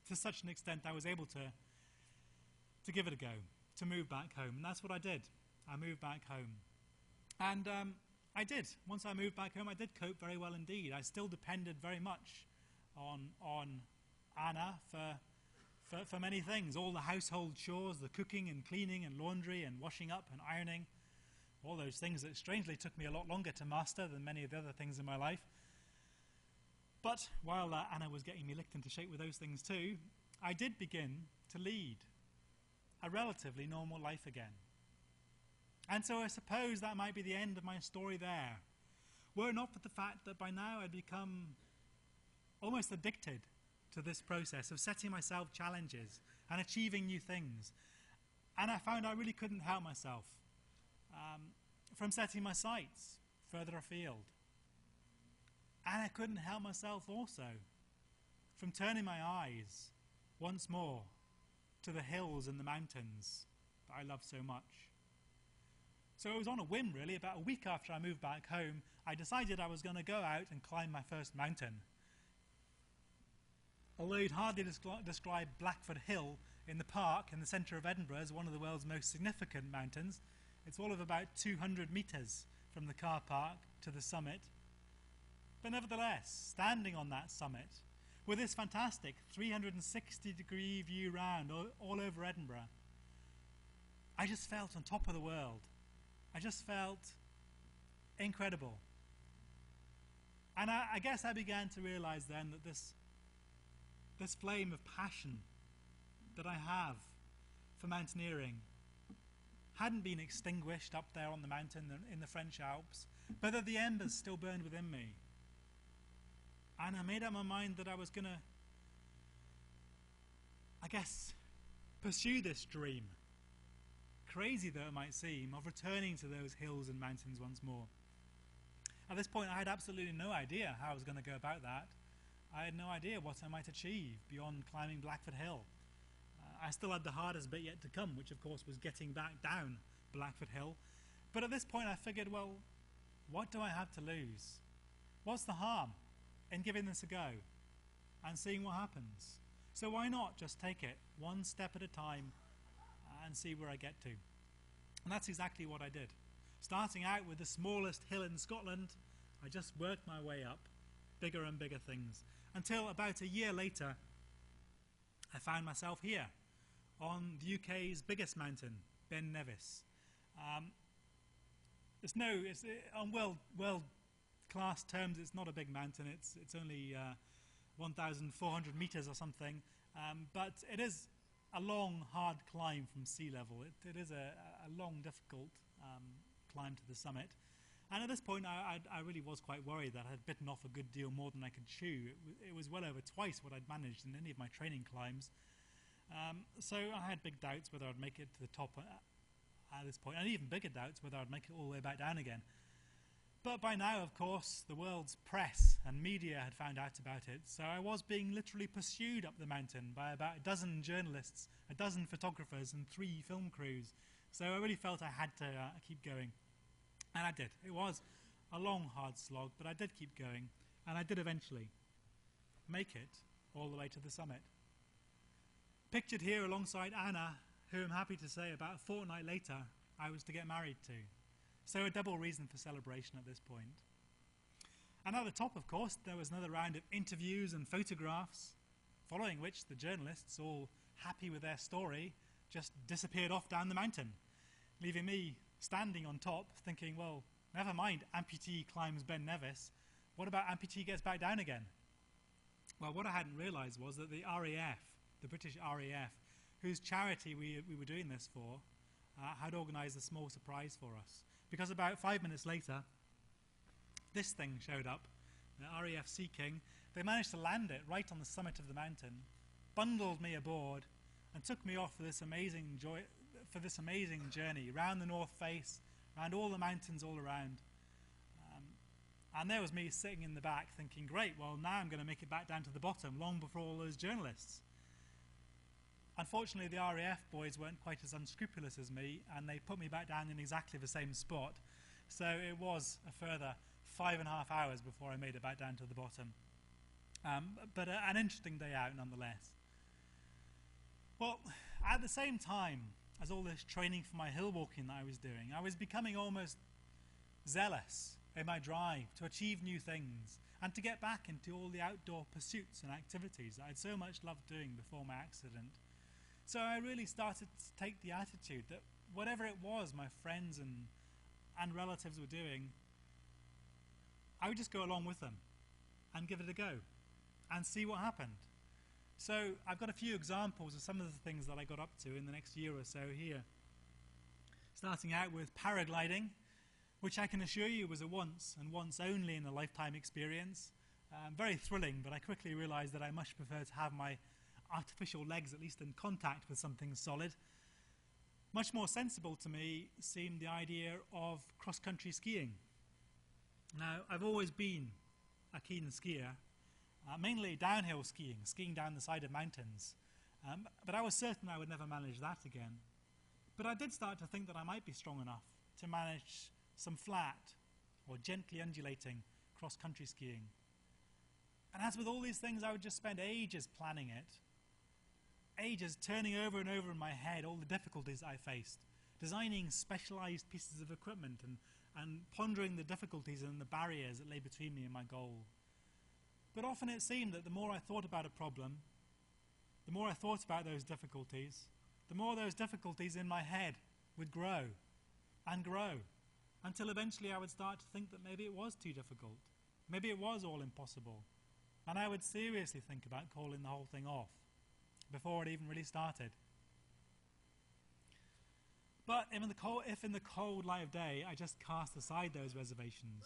to such an extent I was able to give it a go, to move back home. And that's what I did. I moved back home. And I did. Once I moved back home, I did cope very well indeed. I still depended very much on Anna for many things. All the household chores, the cooking and cleaning and laundry and washing up and ironing, all those things that strangely took me a lot longer to master than many of the other things in my life. But while Anna was getting me licked into shape with those things too, I did begin to lead a relatively normal life again. And so I suppose that might be the end of my story there, were it not for the fact that by now I'd become almost addicted to this process of setting myself challenges and achieving new things. And I found I really couldn't help myself from setting my sights further afield. And I couldn't help myself also from turning my eyes once more to the hills and the mountains that I love so much. So it was on a whim, really. About a week after I moved back home, I decided I was going to go out and climb my first mountain. Although you'd hardly describe Blackford Hill in the park in the centre of Edinburgh as one of the world's most significant mountains, it's all of about 200 metres from the car park to the summit. But nevertheless, standing on that summit, with this fantastic 360-degree view round all over Edinburgh, I just felt on top of the world. I just felt incredible. And I guess I began to realize then that this flame of passion that I have for mountaineering hadn't been extinguished up there on the mountain in the French Alps, but that the embers still burned within me. And I made up my mind that I was going to, I guess, pursue this dream, crazy though it might seem, of returning to those hills and mountains once more. At this point, I had absolutely no idea how I was going to go about that. I had no idea what I might achieve beyond climbing Blackford Hill. I still had the hardest bit yet to come, which of course was getting back down Blackford Hill. But at this point I figured, well, what do I have to lose? What's the harm in giving this a go and seeing what happens? So why not just take it one step at a time and see where I get to? And that's exactly what I did. Starting out with the smallest hill in Scotland, I just worked my way up, bigger and bigger things, until about a year later I found myself here on the UK's biggest mountain, Ben Nevis. On world class terms, it's not a big mountain. It's only 1,400 meters or something, but it is a long, hard climb from sea level. It is a long, difficult climb to the summit. And at this point, I really was quite worried that I had bitten off a good deal more than I could chew. It was well over twice what I'd managed in any of my training climbs. So I had big doubts whether I'd make it to the top at this point, and even bigger doubts whether I'd make it all the way back down again. But by now, of course, the world's press and media had found out about it, so I was being literally pursued up the mountain by about a dozen journalists, a dozen photographers, and 3 film crews. So I really felt I had to keep going. And I did. It was a long, hard slog, but I did keep going, and I did eventually make it all the way to the summit. Pictured here alongside Anna, who I'm happy to say about a fortnight later I was to get married to. So a double reason for celebration at this point. And at the top, of course, there was another round of interviews and photographs, following which the journalists, all happy with their story, just disappeared off down the mountain, leaving me standing on top thinking, well, never mind amputee climbs Ben Nevis, what about amputee gets back down again? Well, what I hadn't realised was that the RAF, the British RAF, whose charity we were doing this for, had organised a small surprise for us. Because about 5 minutes later, this thing showed up, the RAF Sea King. They managed to land it right on the summit of the mountain, bundled me aboard, and took me off for this amazing journey round the North Face, around all the mountains all around. And there was me sitting in the back thinking, great, well now I'm going to make it back down to the bottom long before all those journalists. Unfortunately, the RAF boys weren't quite as unscrupulous as me, and they put me back down in exactly the same spot. So it was a further 5.5 hours before I made it back down to the bottom. But an interesting day out nonetheless. Well, at the same time as all this training for my hill walking that I was doing, I was becoming almost zealous in my drive to achieve new things and to get back into all the outdoor pursuits and activities that I'd so much loved doing before my accident. So I really started to take the attitude that whatever it was my friends and relatives were doing, I would just go along with them and give it a go and see what happened. So I've got a few examples of some of the things that I got up to in the next year or so here. Starting out with paragliding, which I can assure you was a once and once only in a lifetime experience. Very thrilling, but I quickly realized that I much prefer to have my artificial legs at least in contact with something solid. Much more sensible to me seemed the idea of cross-country skiing. Now, I've always been a keen skier, mainly downhill skiing down the side of mountains, but I was certain I would never manage that again. But I did start to think that I might be strong enough to manage some flat or gently undulating cross-country skiing. And as with all these things, I would just spend ages planning it, ages turning over and over in my head all the difficulties I faced, designing specialized pieces of equipment and pondering the difficulties and the barriers that lay between me and my goal. But often it seemed that the more I thought about a problem, the more I thought about those difficulties, the more those difficulties in my head would grow and grow, until eventually I would start to think that maybe it was too difficult. Maybe it was all impossible. And I would seriously think about calling the whole thing off before it even really started. But if in the cold light of day I just cast aside those reservations,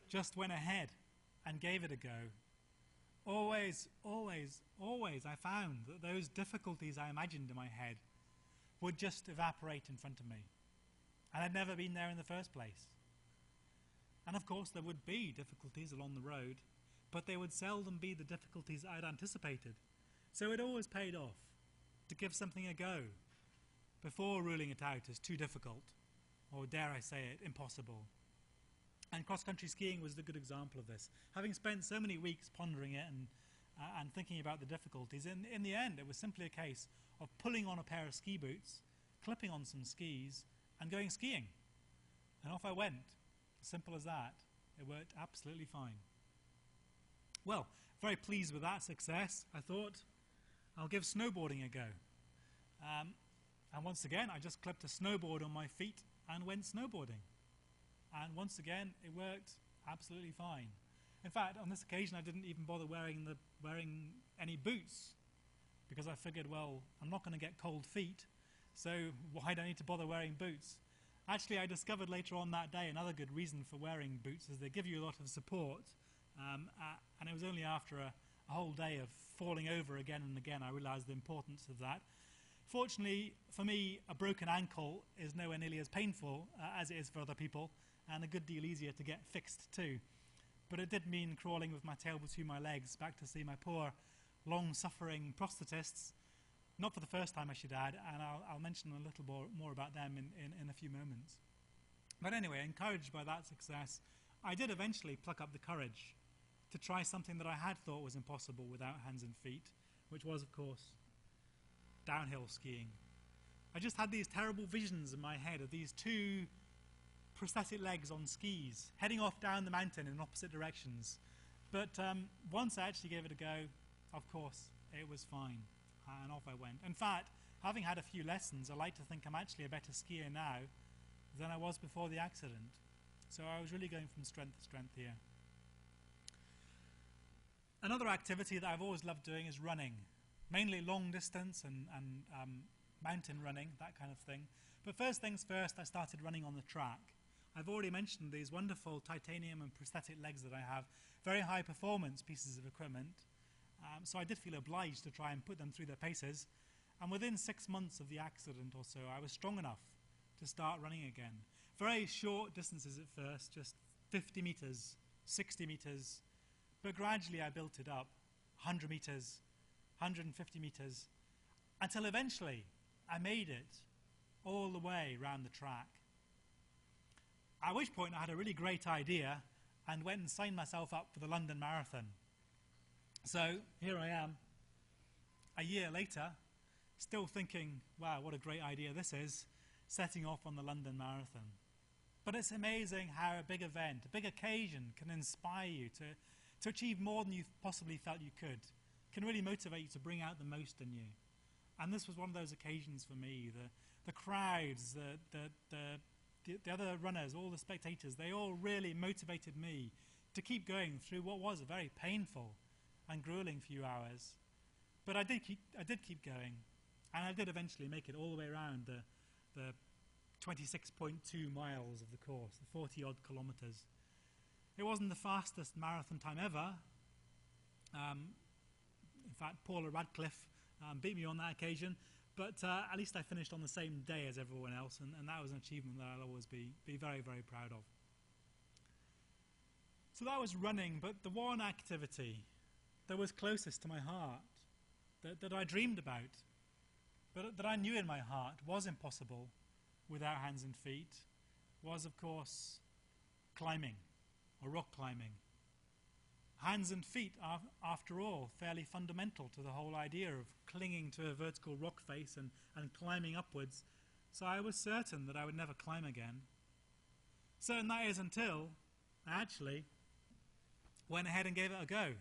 just went ahead and gave it a go, always, always, always I found that those difficulties I imagined in my head would just evaporate in front of me. And I'd never been there in the first place. And of course there would be difficulties along the road, but they would seldom be the difficulties I'd anticipated. So it always paid off to give something a go before ruling it out as too difficult, or dare I say it, impossible. And cross-country skiing was a good example of this. Having spent so many weeks pondering it and thinking about the difficulties, in the end it was simply a case of pulling on a pair of ski boots, clipping on some skis, and going skiing. And off I went. Simple as that. It worked absolutely fine. Well, very pleased with that success, I thought I'll give snowboarding a go. And once again, I just clipped a snowboard on my feet and went snowboarding. And once again, it worked absolutely fine. In fact, on this occasion, I didn't even bother wearing any boots, because I figured, well, I'm not going to get cold feet, so why do I need to bother wearing boots? Actually, I discovered later on that day another good reason for wearing boots is they give you a lot of support, and it was only after a whole day of falling over again and again I realized the importance of that. Fortunately for me, a broken ankle is nowhere nearly as painful as it is for other people, and a good deal easier to get fixed too. But it did mean crawling with my tail between my legs back to see my poor, long-suffering prosthetists. Not for the first time, I should add, and I'll mention a little more about them in a few moments. But anyway, encouraged by that success, I did eventually pluck up the courage to try something that I had thought was impossible without hands and feet, which was, of course, downhill skiing. I just had these terrible visions in my head of these two prosthetic legs on skis, heading off down the mountain in opposite directions. But once I actually gave it a go, of course, it was fine. And off I went. In fact, having had a few lessons, I like to think I'm actually a better skier now than I was before the accident. So I was really going from strength to strength here. Another activity that I've always loved doing is running, mainly long distance and mountain running, that kind of thing. But first things first, I started running on the track. I've already mentioned these wonderful titanium and prosthetic legs that I have, very high performance pieces of equipment. So I did feel obliged to try and put them through their paces. And within 6 months of the accident or so, I was strong enough to start running again. Very short distances at first, just 50 meters, 60 meters. But gradually I built it up, 100 meters, 150 meters, until eventually I made it all the way around the track. At which point I had a really great idea and went and signed myself up for the London Marathon. So here I am, a year later, still thinking, wow, what a great idea this is, setting off on the London Marathon. But it's amazing how a big event, a big occasion can inspire you to achieve more than you possibly felt you could, can really motivate you to bring out the most in you. And this was one of those occasions for me. The crowds, the other runners, all the spectators, they all really motivated me to keep going through what was a very painful and grueling few hours. But I did keep going, and I did eventually make it all the way around the 26.2 miles of the course, the 40-odd kilometers. It wasn't the fastest marathon time ever. In fact, Paula Radcliffe beat me on that occasion, but at least I finished on the same day as everyone else, and that was an achievement that I'll always be very, very proud of. So that was running, but the one activity that was closest to my heart, that I dreamed about, but that I knew in my heart was impossible without hands and feet, was, of course, climbing, or rock climbing. Hands and feet are, after all, fairly fundamental to the whole idea of clinging to a vertical rock face and climbing upwards, so I was certain that I would never climb again. Certain that is until I actually went ahead and gave it a go.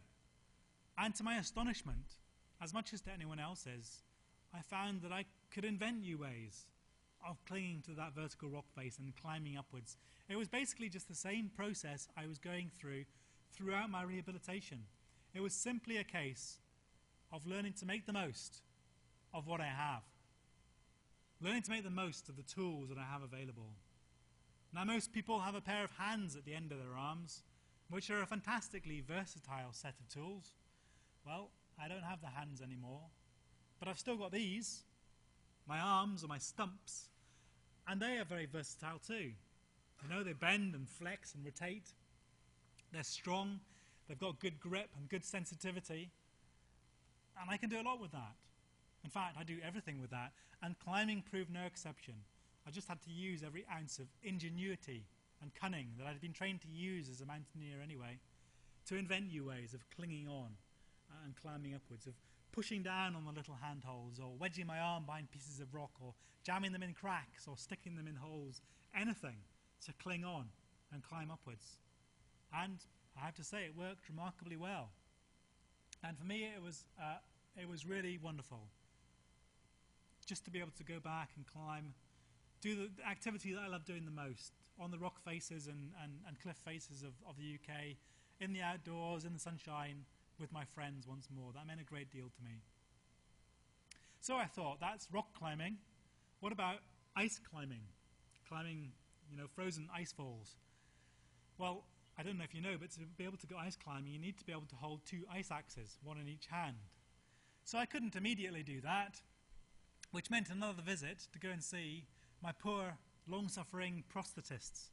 And to my astonishment, as much as to anyone else's, I found that I could invent new ways of clinging to that vertical rock face and climbing upwards. It was basically just the same process I was going through throughout my rehabilitation. It was simply a case of learning to make the most of what I have. Learning to make the most of the tools that I have available. Now, most people have a pair of hands at the end of their arms, which are a fantastically versatile set of tools. Well, I don't have the hands anymore, but I've still got these, my arms or my stumps, and they are very versatile too. You know, they bend and flex and rotate. They're strong, they've got good grip and good sensitivity, and I can do a lot with that. In fact, I do everything with that, and climbing proved no exception. I just had to use every ounce of ingenuity and cunning that I'd been trained to use as a mountaineer anyway, to invent new ways of clinging on and climbing upwards, of pushing down on the little handholds, or wedging my arm behind pieces of rock, or jamming them in cracks, or sticking them in holes, anything to cling on and climb upwards. And I have to say, it worked remarkably well. And for me, it was really wonderful just to be able to go back and climb, do the activity that I love doing the most, on the rock faces and cliff faces of the UK, in the outdoors, in the sunshine, with my friends once more. That meant a great deal to me. So I thought, that's rock climbing. What about ice climbing? Climbing, you know, frozen ice falls. Well, I don't know if you know, but to be able to go ice climbing, you need to be able to hold 2 ice axes, one in each hand. So I couldn't immediately do that, which meant another visit to go and see my poor, long-suffering prosthetists,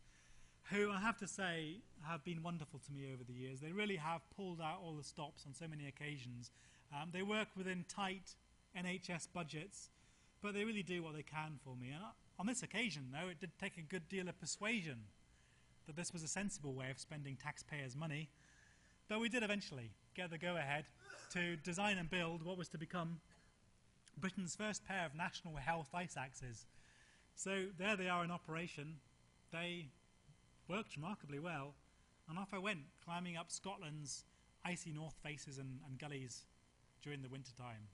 who I have to say have been wonderful to me over the years. They really have pulled out all the stops on so many occasions. They work within tight NHS budgets, but they really do what they can for me. And on this occasion, though, it did take a good deal of persuasion that this was a sensible way of spending taxpayers' money. But we did eventually get the go-ahead to design and build what was to become Britain's first pair of national health ice axes. So there they are in operation. They worked remarkably well, and off I went, climbing up Scotland's icy north faces and gullies during the winter time.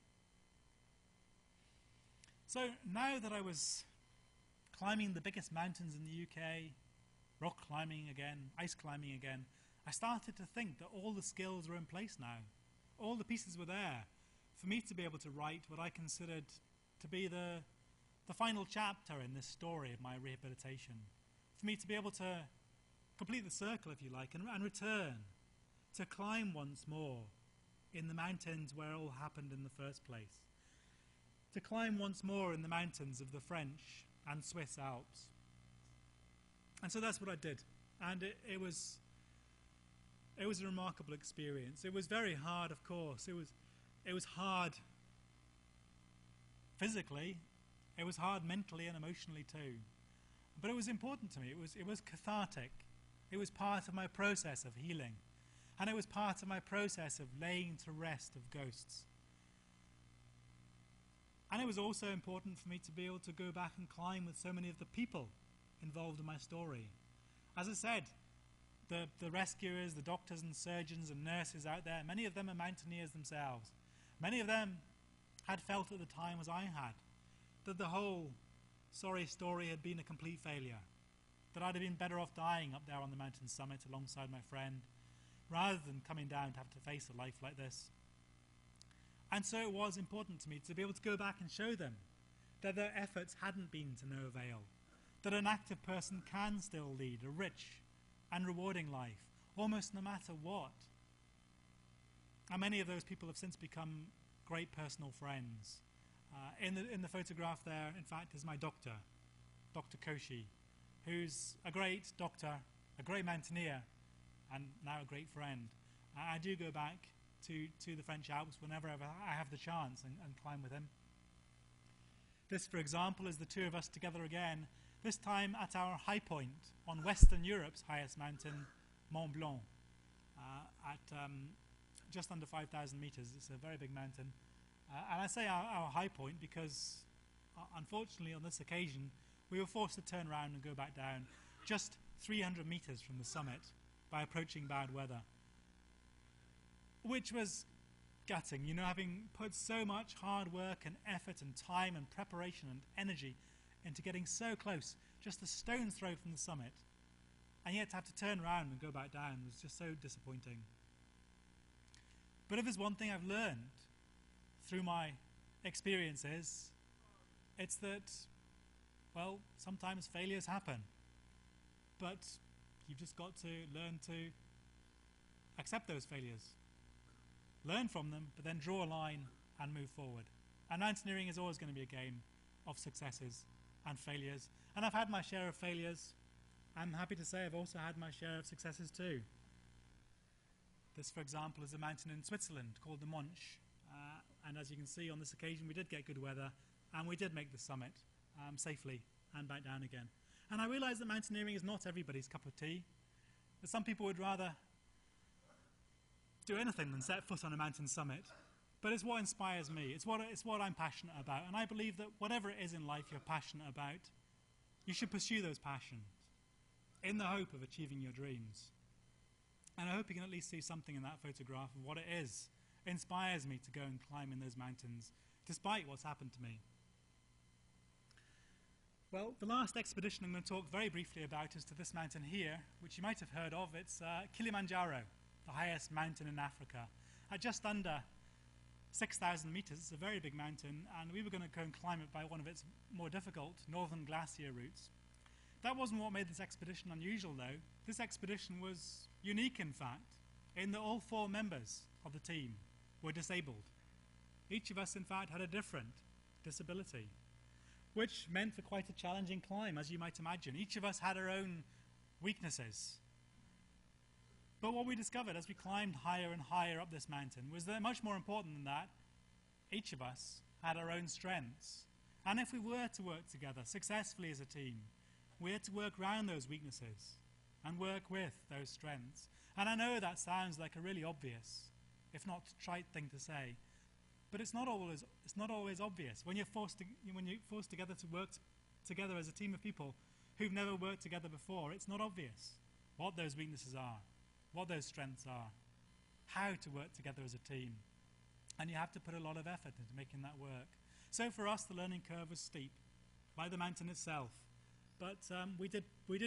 So now that I was climbing the biggest mountains in the UK, rock climbing again, ice climbing again, I started to think that all the skills were in place now. All the pieces were there for me to be able to write what I considered to be the final chapter in this story of my rehabilitation. For me to be able to complete the circle, if you like, and return to climb once more in the mountains where it all happened in the first place. To climb once more in the mountains of the French and Swiss Alps. And so that's what I did. And it was a remarkable experience. It was very hard, of course. It was hard physically. It was hard mentally and emotionally too. But it was important to me. It was cathartic. It was part of my process of healing. And it was part of my process of laying to rest of ghosts. And it was also important for me to be able to go back and climb with so many of the people involved in my story. As I said, the rescuers, the doctors and surgeons and nurses out there, many of them are mountaineers themselves. Many of them had felt at the time as I had, that the whole sorry story had been a complete failure, that I'd have been better off dying up there on the mountain summit alongside my friend, rather than coming down to have to face a life like this. And so it was important to me to be able to go back and show them that their efforts hadn't been to no avail, that an active person can still lead a rich and rewarding life, almost no matter what. And many of those people have since become great personal friends. In the photograph there, in fact, is my doctor, Dr. Koshi, who's a great doctor, a great mountaineer, and now a great friend. I do go back to the French Alps whenever I have the chance and climb with him. This, for example, is the two of us together again, this time at our high point on Western Europe's highest mountain, Mont Blanc, at just under 5,000 meters. It's a very big mountain. And I say our high point because, unfortunately, on this occasion, we were forced to turn around and go back down just 300 meters from the summit by approaching bad weather, which was gutting, you know, having put so much hard work and effort and time and preparation and energy into getting so close, just a stone's throw from the summit, and yet to have to turn around and go back down was just so disappointing. But if there's one thing I've learned through my experiences, it's that, well, sometimes failures happen. But you've just got to learn to accept those failures. Learn from them, but then draw a line and move forward. And mountaineering is always going to be a game of successes and failures. And I've had my share of failures. I'm happy to say I've also had my share of successes too. This, for example, is a mountain in Switzerland called the Monch. And as you can see on this occasion, we did get good weather, and we did make the summit safely and back down again. And I realize that mountaineering is not everybody's cup of tea. That some people would rather do anything than set foot on a mountain summit. But it's what inspires me. It's what I'm passionate about. And I believe that whatever it is in life you're passionate about, you should pursue those passions in the hope of achieving your dreams. And I hope you can at least see something in that photograph of what it is. It inspires me to go and climb in those mountains, despite what's happened to me. Well, the last expedition I'm going to talk very briefly about is to this mountain here, which you might have heard of. It's Kilimanjaro, the highest mountain in Africa. At just under 6,000 meters, it's a very big mountain, and we were going to go and climb it by one of its more difficult northern glacier routes. That wasn't what made this expedition unusual, though. This expedition was unique, in fact, in that all 4 members of the team were disabled. Each of us, in fact, had a different disability, which meant for quite a challenging climb, as you might imagine. Each of us had our own weaknesses. But what we discovered as we climbed higher and higher up this mountain was that much more important than that, each of us had our own strengths. And if we were to work together successfully as a team, we had to work around those weaknesses and work with those strengths. And I know that sounds like a really obvious, if not trite thing to say, but it's not always obvious. When you're forced together to work together as a team of people who've never worked together before, it's not obvious what those weaknesses are, what those strengths are, how to work together as a team. And you have to put a lot of effort into making that work. So for us, the learning curve was steep, like the mountain itself. But we did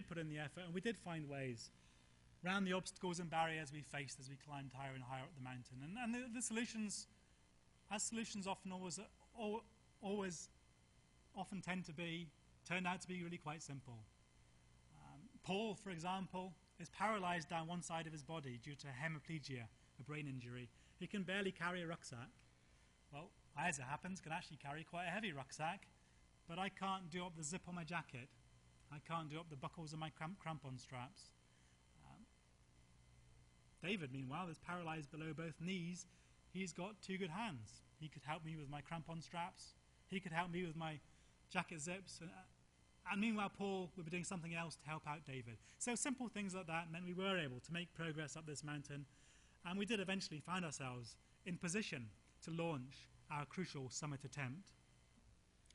put in the effort, and we did find ways around the obstacles and barriers we faced as we climbed higher and higher up the mountain. And the solutions, as solutions often often turned out to be really quite simple. Paul, for example, is paralyzed down one side of his body due to hemiplegia, a brain injury. He can barely carry a rucksack. Well, I, as it happens, can actually carry quite a heavy rucksack, but I can't do up the zip on my jacket. I can't do up the buckles on my crampon straps. David, meanwhile, is paralyzed below both knees. He's got 2 good hands. He could help me with my crampon straps. He could help me with my jacket zips. And meanwhile, Paul would be doing something else to help out David. So simple things like that meant we were able to make progress up this mountain. And we did eventually find ourselves in position to launch our crucial summit attempt.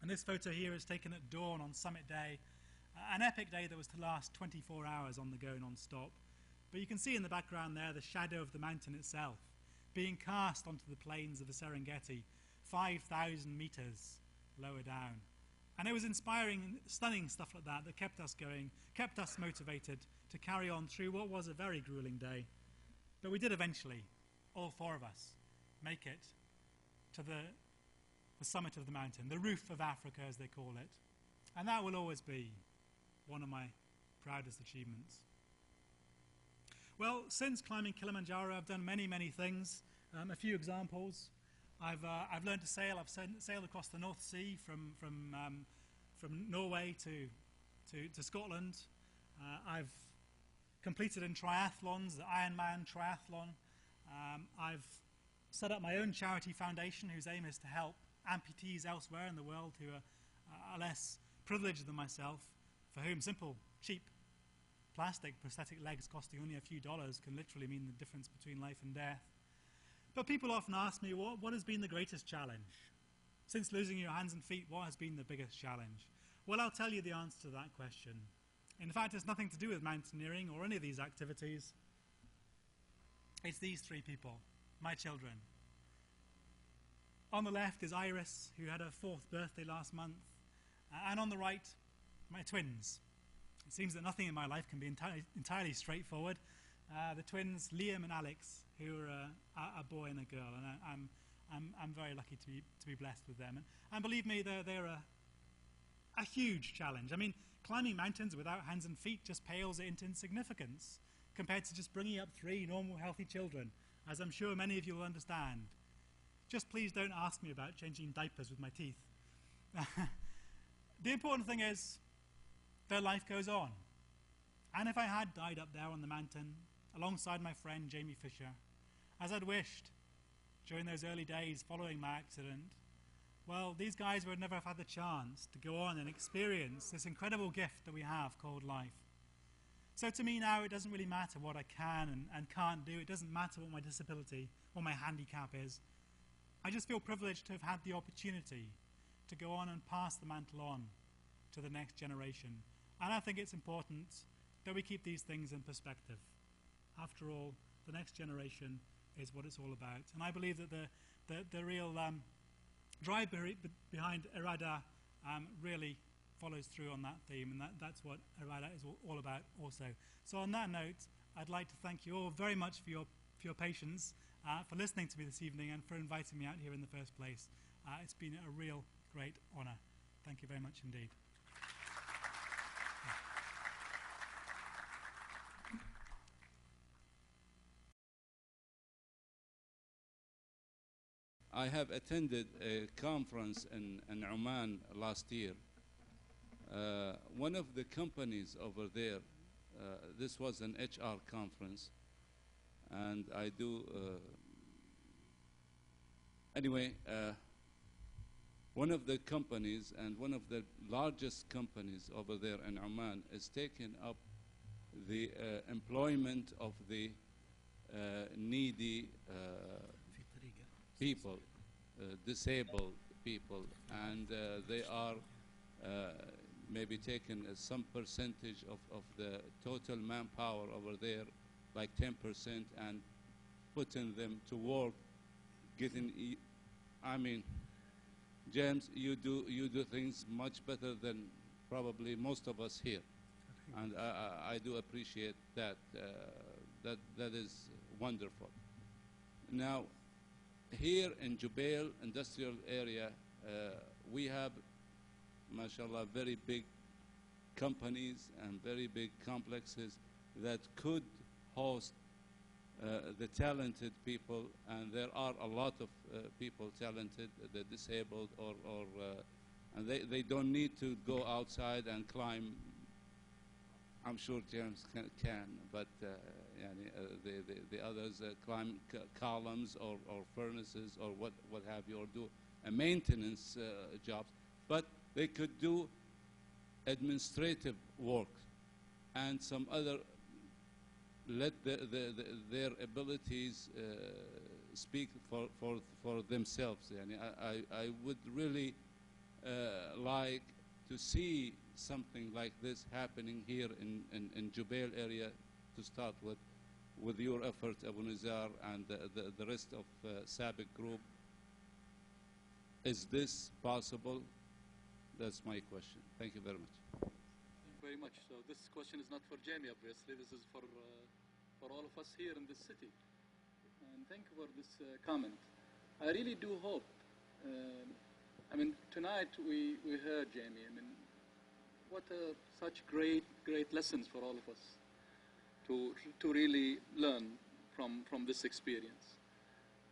And this photo here is taken at dawn on summit day, an epic day that was to last 24 hours on the go non-stop. But you can see in the background there the shadow of the mountain itself being cast onto the plains of the Serengeti, 5,000 meters lower down. And it was inspiring, stunning stuff like that that kept us going, kept us motivated to carry on through what was a very grueling day. But we did eventually, all 4 of us, make it to the summit of the mountain, the roof of Africa as they call it. And that will always be one of my proudest achievements. Well, since climbing Kilimanjaro, I've done many, many things. A few examples. I've learned to sail. I've sailed across the North Sea from Norway to Scotland. I've competed in triathlons, the Ironman triathlon. I've set up my own charity foundation whose aim is to help amputees elsewhere in the world who are less privileged than myself, for whom simple, cheap plastic prosthetic legs costing only a few dollars can literally mean the difference between life and death. But people often ask me, what has been the greatest challenge? Since losing your hands and feet, what has been the biggest challenge? Well, I'll tell you the answer to that question. In fact, it's nothing to do with mountaineering or any of these activities. It's these 3 people, my children. On the left is Iris, who had her 4th birthday last month. And on the right, my twins, It seems that nothing in my life can be entirely straightforward. The twins, Liam and Alex, who are a boy and a girl, and I'm very lucky to be blessed with them. And believe me, they're a huge challenge. I mean, climbing mountains without hands and feet just pales into insignificance compared to just bringing up 3 normal, healthy children, as I'm sure many of you will understand. Just please don't ask me about changing diapers with my teeth. The important thing is, their life goes on. And if I had died up there on the mountain, alongside my friend Jamie Fisher, as I'd wished during those early days following my accident, well, these guys would never have had the chance to go on and experience this incredible gift that we have called life. So to me now, it doesn't really matter what I can and can't do. It doesn't matter what my disability or my handicap is. I just feel privileged to have had the opportunity to go on and pass the mantle on to the next generation. And I think it's important that we keep these things in perspective. After all, the next generation is what it's all about. And I believe that the real drive behind Irada really follows through on that theme, and that's what Irada is all about also. So on that note, I'd like to thank you all very much for your patience, for listening to me this evening, and for inviting me out here in the first place. It's been a real great honor. Thank you very much indeed. I have attended a conference in Oman last year. One of the companies over there, this was an HR conference, and I do, one of the companies and one of the largest companies over there in Oman is taking up the employment of the needy people, disabled people, and they are maybe taking some percentage of the total manpower over there, like 10%, and putting them to work, getting, I mean, James, you do things much better than probably most of us here, and I do appreciate that. That is wonderful. Now, here in Jubail industrial area, we have, mashallah, very big companies and very big complexes that could host the talented people, and there are a lot of people talented, the disabled, and they don't need to go outside and climb. I'm sure James can, but the others climb columns or furnaces or what have you, or do a maintenance jobs. But they could do administrative work and some other, let their abilities speak for themselves. I would really like to see something like this happening here in Jubail area to start with your effort, Abu Nizar, and the rest of SABIC group. Is this possible? That's my question. Thank you very much. Thank you very much. So this question is not for Jamie, obviously. This is for all of us here in this city. And thank you for this comment. I really do hope. I mean, tonight we heard Jamie. I mean, what such great lessons for all of us to really learn from this experience.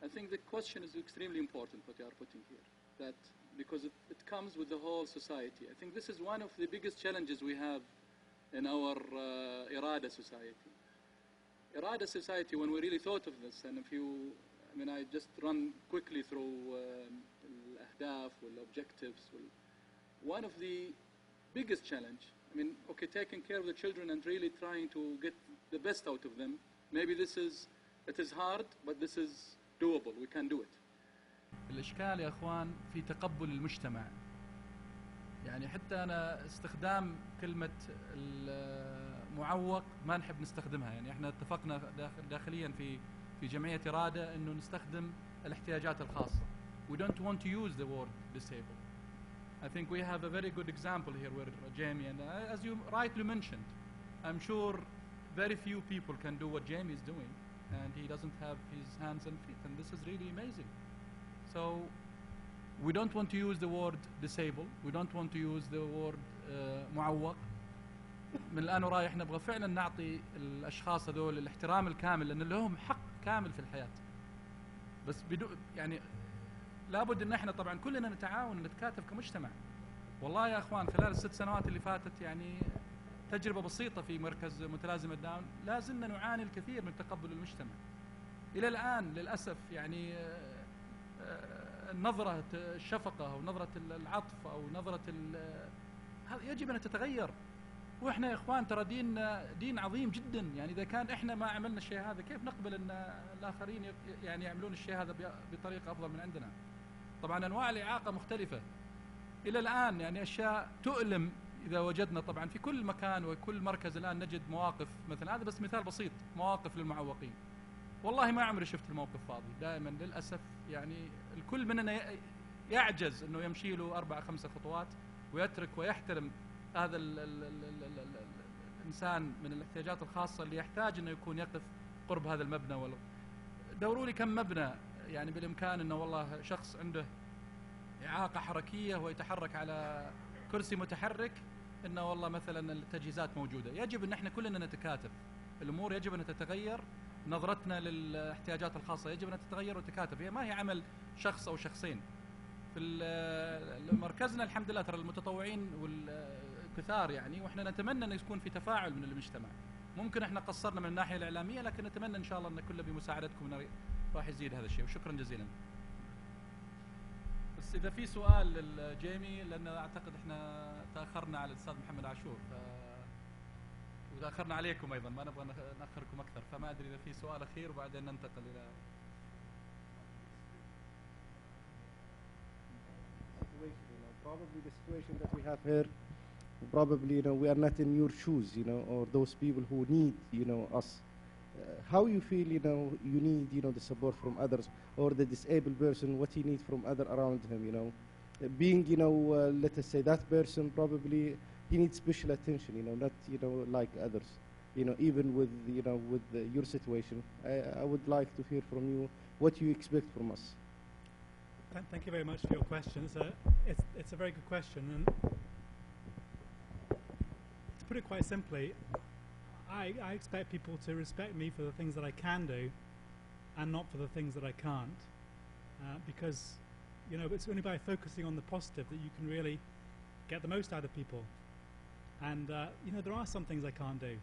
I think the question is extremely important, what you are putting here, that because it comes with the whole society. I think this is one of the biggest challenges we have in our Irada society. Irada society, when we really thought of this, and I just run quickly through al-ahdaf, objectives. One of the biggest challenge, taking care of the children and really trying to get the best out of them. Maybe it is hard, but this is doable. We can do it. الإشكال يا أخوان في تقبل المجتمع. يعني حتى أنا استخدام كلمة المعوق ما نحب نستخدمها. يعني احنا اتفقنا داخليا في جمعية إرادة إنه نستخدم الاحتياجات الخاصة. We don't want to use the word disabled. I think we have a very good example here where Jamie, and as you rightly mentioned, I'm sure very few people can do what Jamie is doing, and he doesn't have his hands and feet, and this is really amazing. So we don't want to use the word disabled, we don't want to use the word معوق. من الآن ورايح نبغى فعلا نعطي الأشخاص هذول الاحترام الكامل، لأن لهم حق كامل في الحياة. بس يعني لابد ان احنا طبعا كلنا نتعاون ونتكاتف كمجتمع. والله يا اخوان خلال ال6 سنوات اللي فاتت يعني تجربة بسيطة في مركز متلازمة داون، لا زلنا نعاني الكثير من تقبل المجتمع. إلى الآن للأسف يعني نظرة الشفقة أو نظرة العطف أو نظرة يجب أن تتغير. وإحنا يا إخوان ترى دين عظيم جدا، يعني إذا كان إحنا ما عملنا الشيء هذا كيف نقبل أن الآخرين يعني يعملون الشيء هذا بطريقة أفضل من عندنا؟ طبعا أنواع الإعاقة مختلفة إلى الآن، يعني أشياء تؤلم إذا وجدنا طبعا في كل مكان وكل مركز الآن نجد مواقف، مثلا هذا بس مثال بسيط، مواقف للمعوقين. والله ما عمري شفت الموقف فاضي، دائما للأسف يعني الكل مننا يعجز أنه يمشي له 4-5 خطوات ويترك ويحترم هذا الإنسان من الاحتياجات الخاصة اللي يحتاج أنه يكون يقف قرب هذا المبنى. دوروا لي كم مبنى يعني بالإمكان أنه والله شخص عنده إعاقة حركية ويتحرك على كرسي متحرك، أنه والله مثلا التجهيزات موجودة. يجب أن احنا كلنا نتكاتف، الأمور يجب أن تتغير، نظرتنا للاحتياجات الخاصة يجب أن تتغير وتتكاتف. هي ما هي عمل شخص أو شخصين. في مركزنا الحمد لله ترى المتطوعين والكثار يعني، وإحنا نتمنى أن يكون في تفاعل من المجتمع. ممكن احنا قصرنا من الناحية الإعلامية، لكن نتمنى إن شاء الله أن كله بمساعدتكم راح يزيد هذا الشيء، وشكرا جزيلا. بس إذا في سؤال للجيمي، لأن أعتقد إحنا تأخرنا على الأستاذ محمد عاشور وتأخرنا عليكم أيضا، ما نبغى نأخركم أكثر، فما أدري إذا في سؤال أخير وبعدين ننتقل إلى probably the situation that we have here. Probably, we are not in your shoes, or those people who need, us. How you feel, you need, the support from others, or the disabled person, what he needs from other around him, being, let us say that person probably he needs special attention, not, like others, even with, your situation. I would like to hear from you what you expect from us. Thank you very much for your question. It's a very good question, and to put it quite simply, I expect people to respect me for the things that I can do and not for the things that I can't, because it's only by focusing on the positive that you can really get the most out of people. And there are some things I can't do.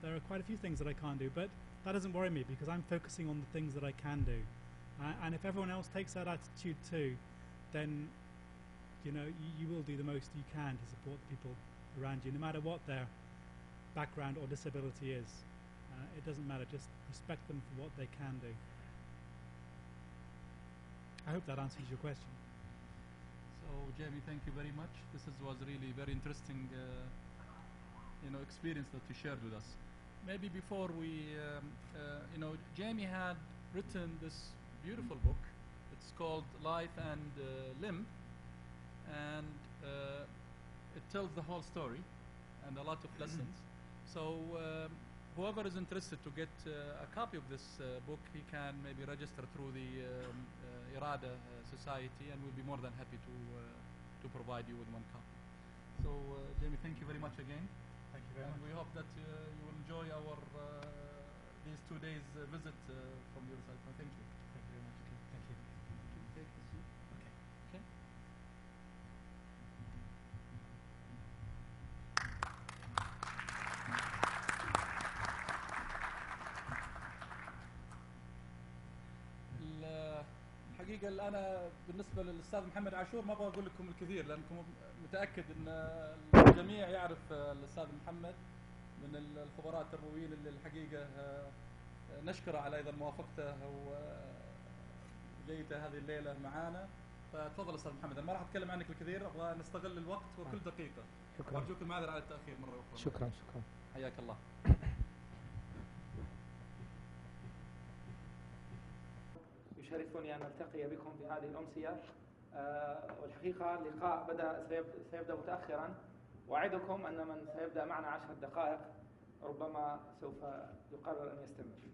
There are quite a few things that I can't do, but that doesn't worry me because I'm focusing on the things that I can do. And if everyone else takes that attitude too, then you will do the most you can to support the people around you, no matter what their background or disability is. It doesn't matter, just respect them for what they can do. I hope that answers your question. So Jamie, thank you very much. This was really very interesting experience that you shared with us. Maybe before we Jamie had written this beautiful book. It's called Life and Limb, and it tells the whole story and a lot of lessons. So whoever is interested to get a copy of this book, he can maybe register through the Irada Society, and we'll be more than happy to provide you with one copy. So Jamie, thank you very much again. Thank you very much. And we hope that you will enjoy our these 2 days visit from your side. Thank you. Thank you very much. Okay. Thank you. Take the seat. Okay. Okay. الحقيقة أنا بالنسبة للأستاذ محمد عاشور ما أبغى أقول لكم الكثير، لأنكم متأكد أن الجميع يعرف الأستاذ محمد من الخبراء التربويين اللي الحقيقة نشكره على أيضا موافقته وجيته هذه الليلة معنا. فتفضل أستاذ محمد، أنا ما راح أتكلم عنك الكثير، أبغى نستغل الوقت وكل دقيقة. شكرا. أرجوك المعذرة على التأخير مرة أخرى. شكرا. حياك الله. يشرفني أن ألتقي بكم في هذه الأمسية والحقيقة اللقاء سيبدأ متأخرا، وأعدكم أن من سيبدأ معنا 10 دقائق ربما سوف يقرر أن يستمر.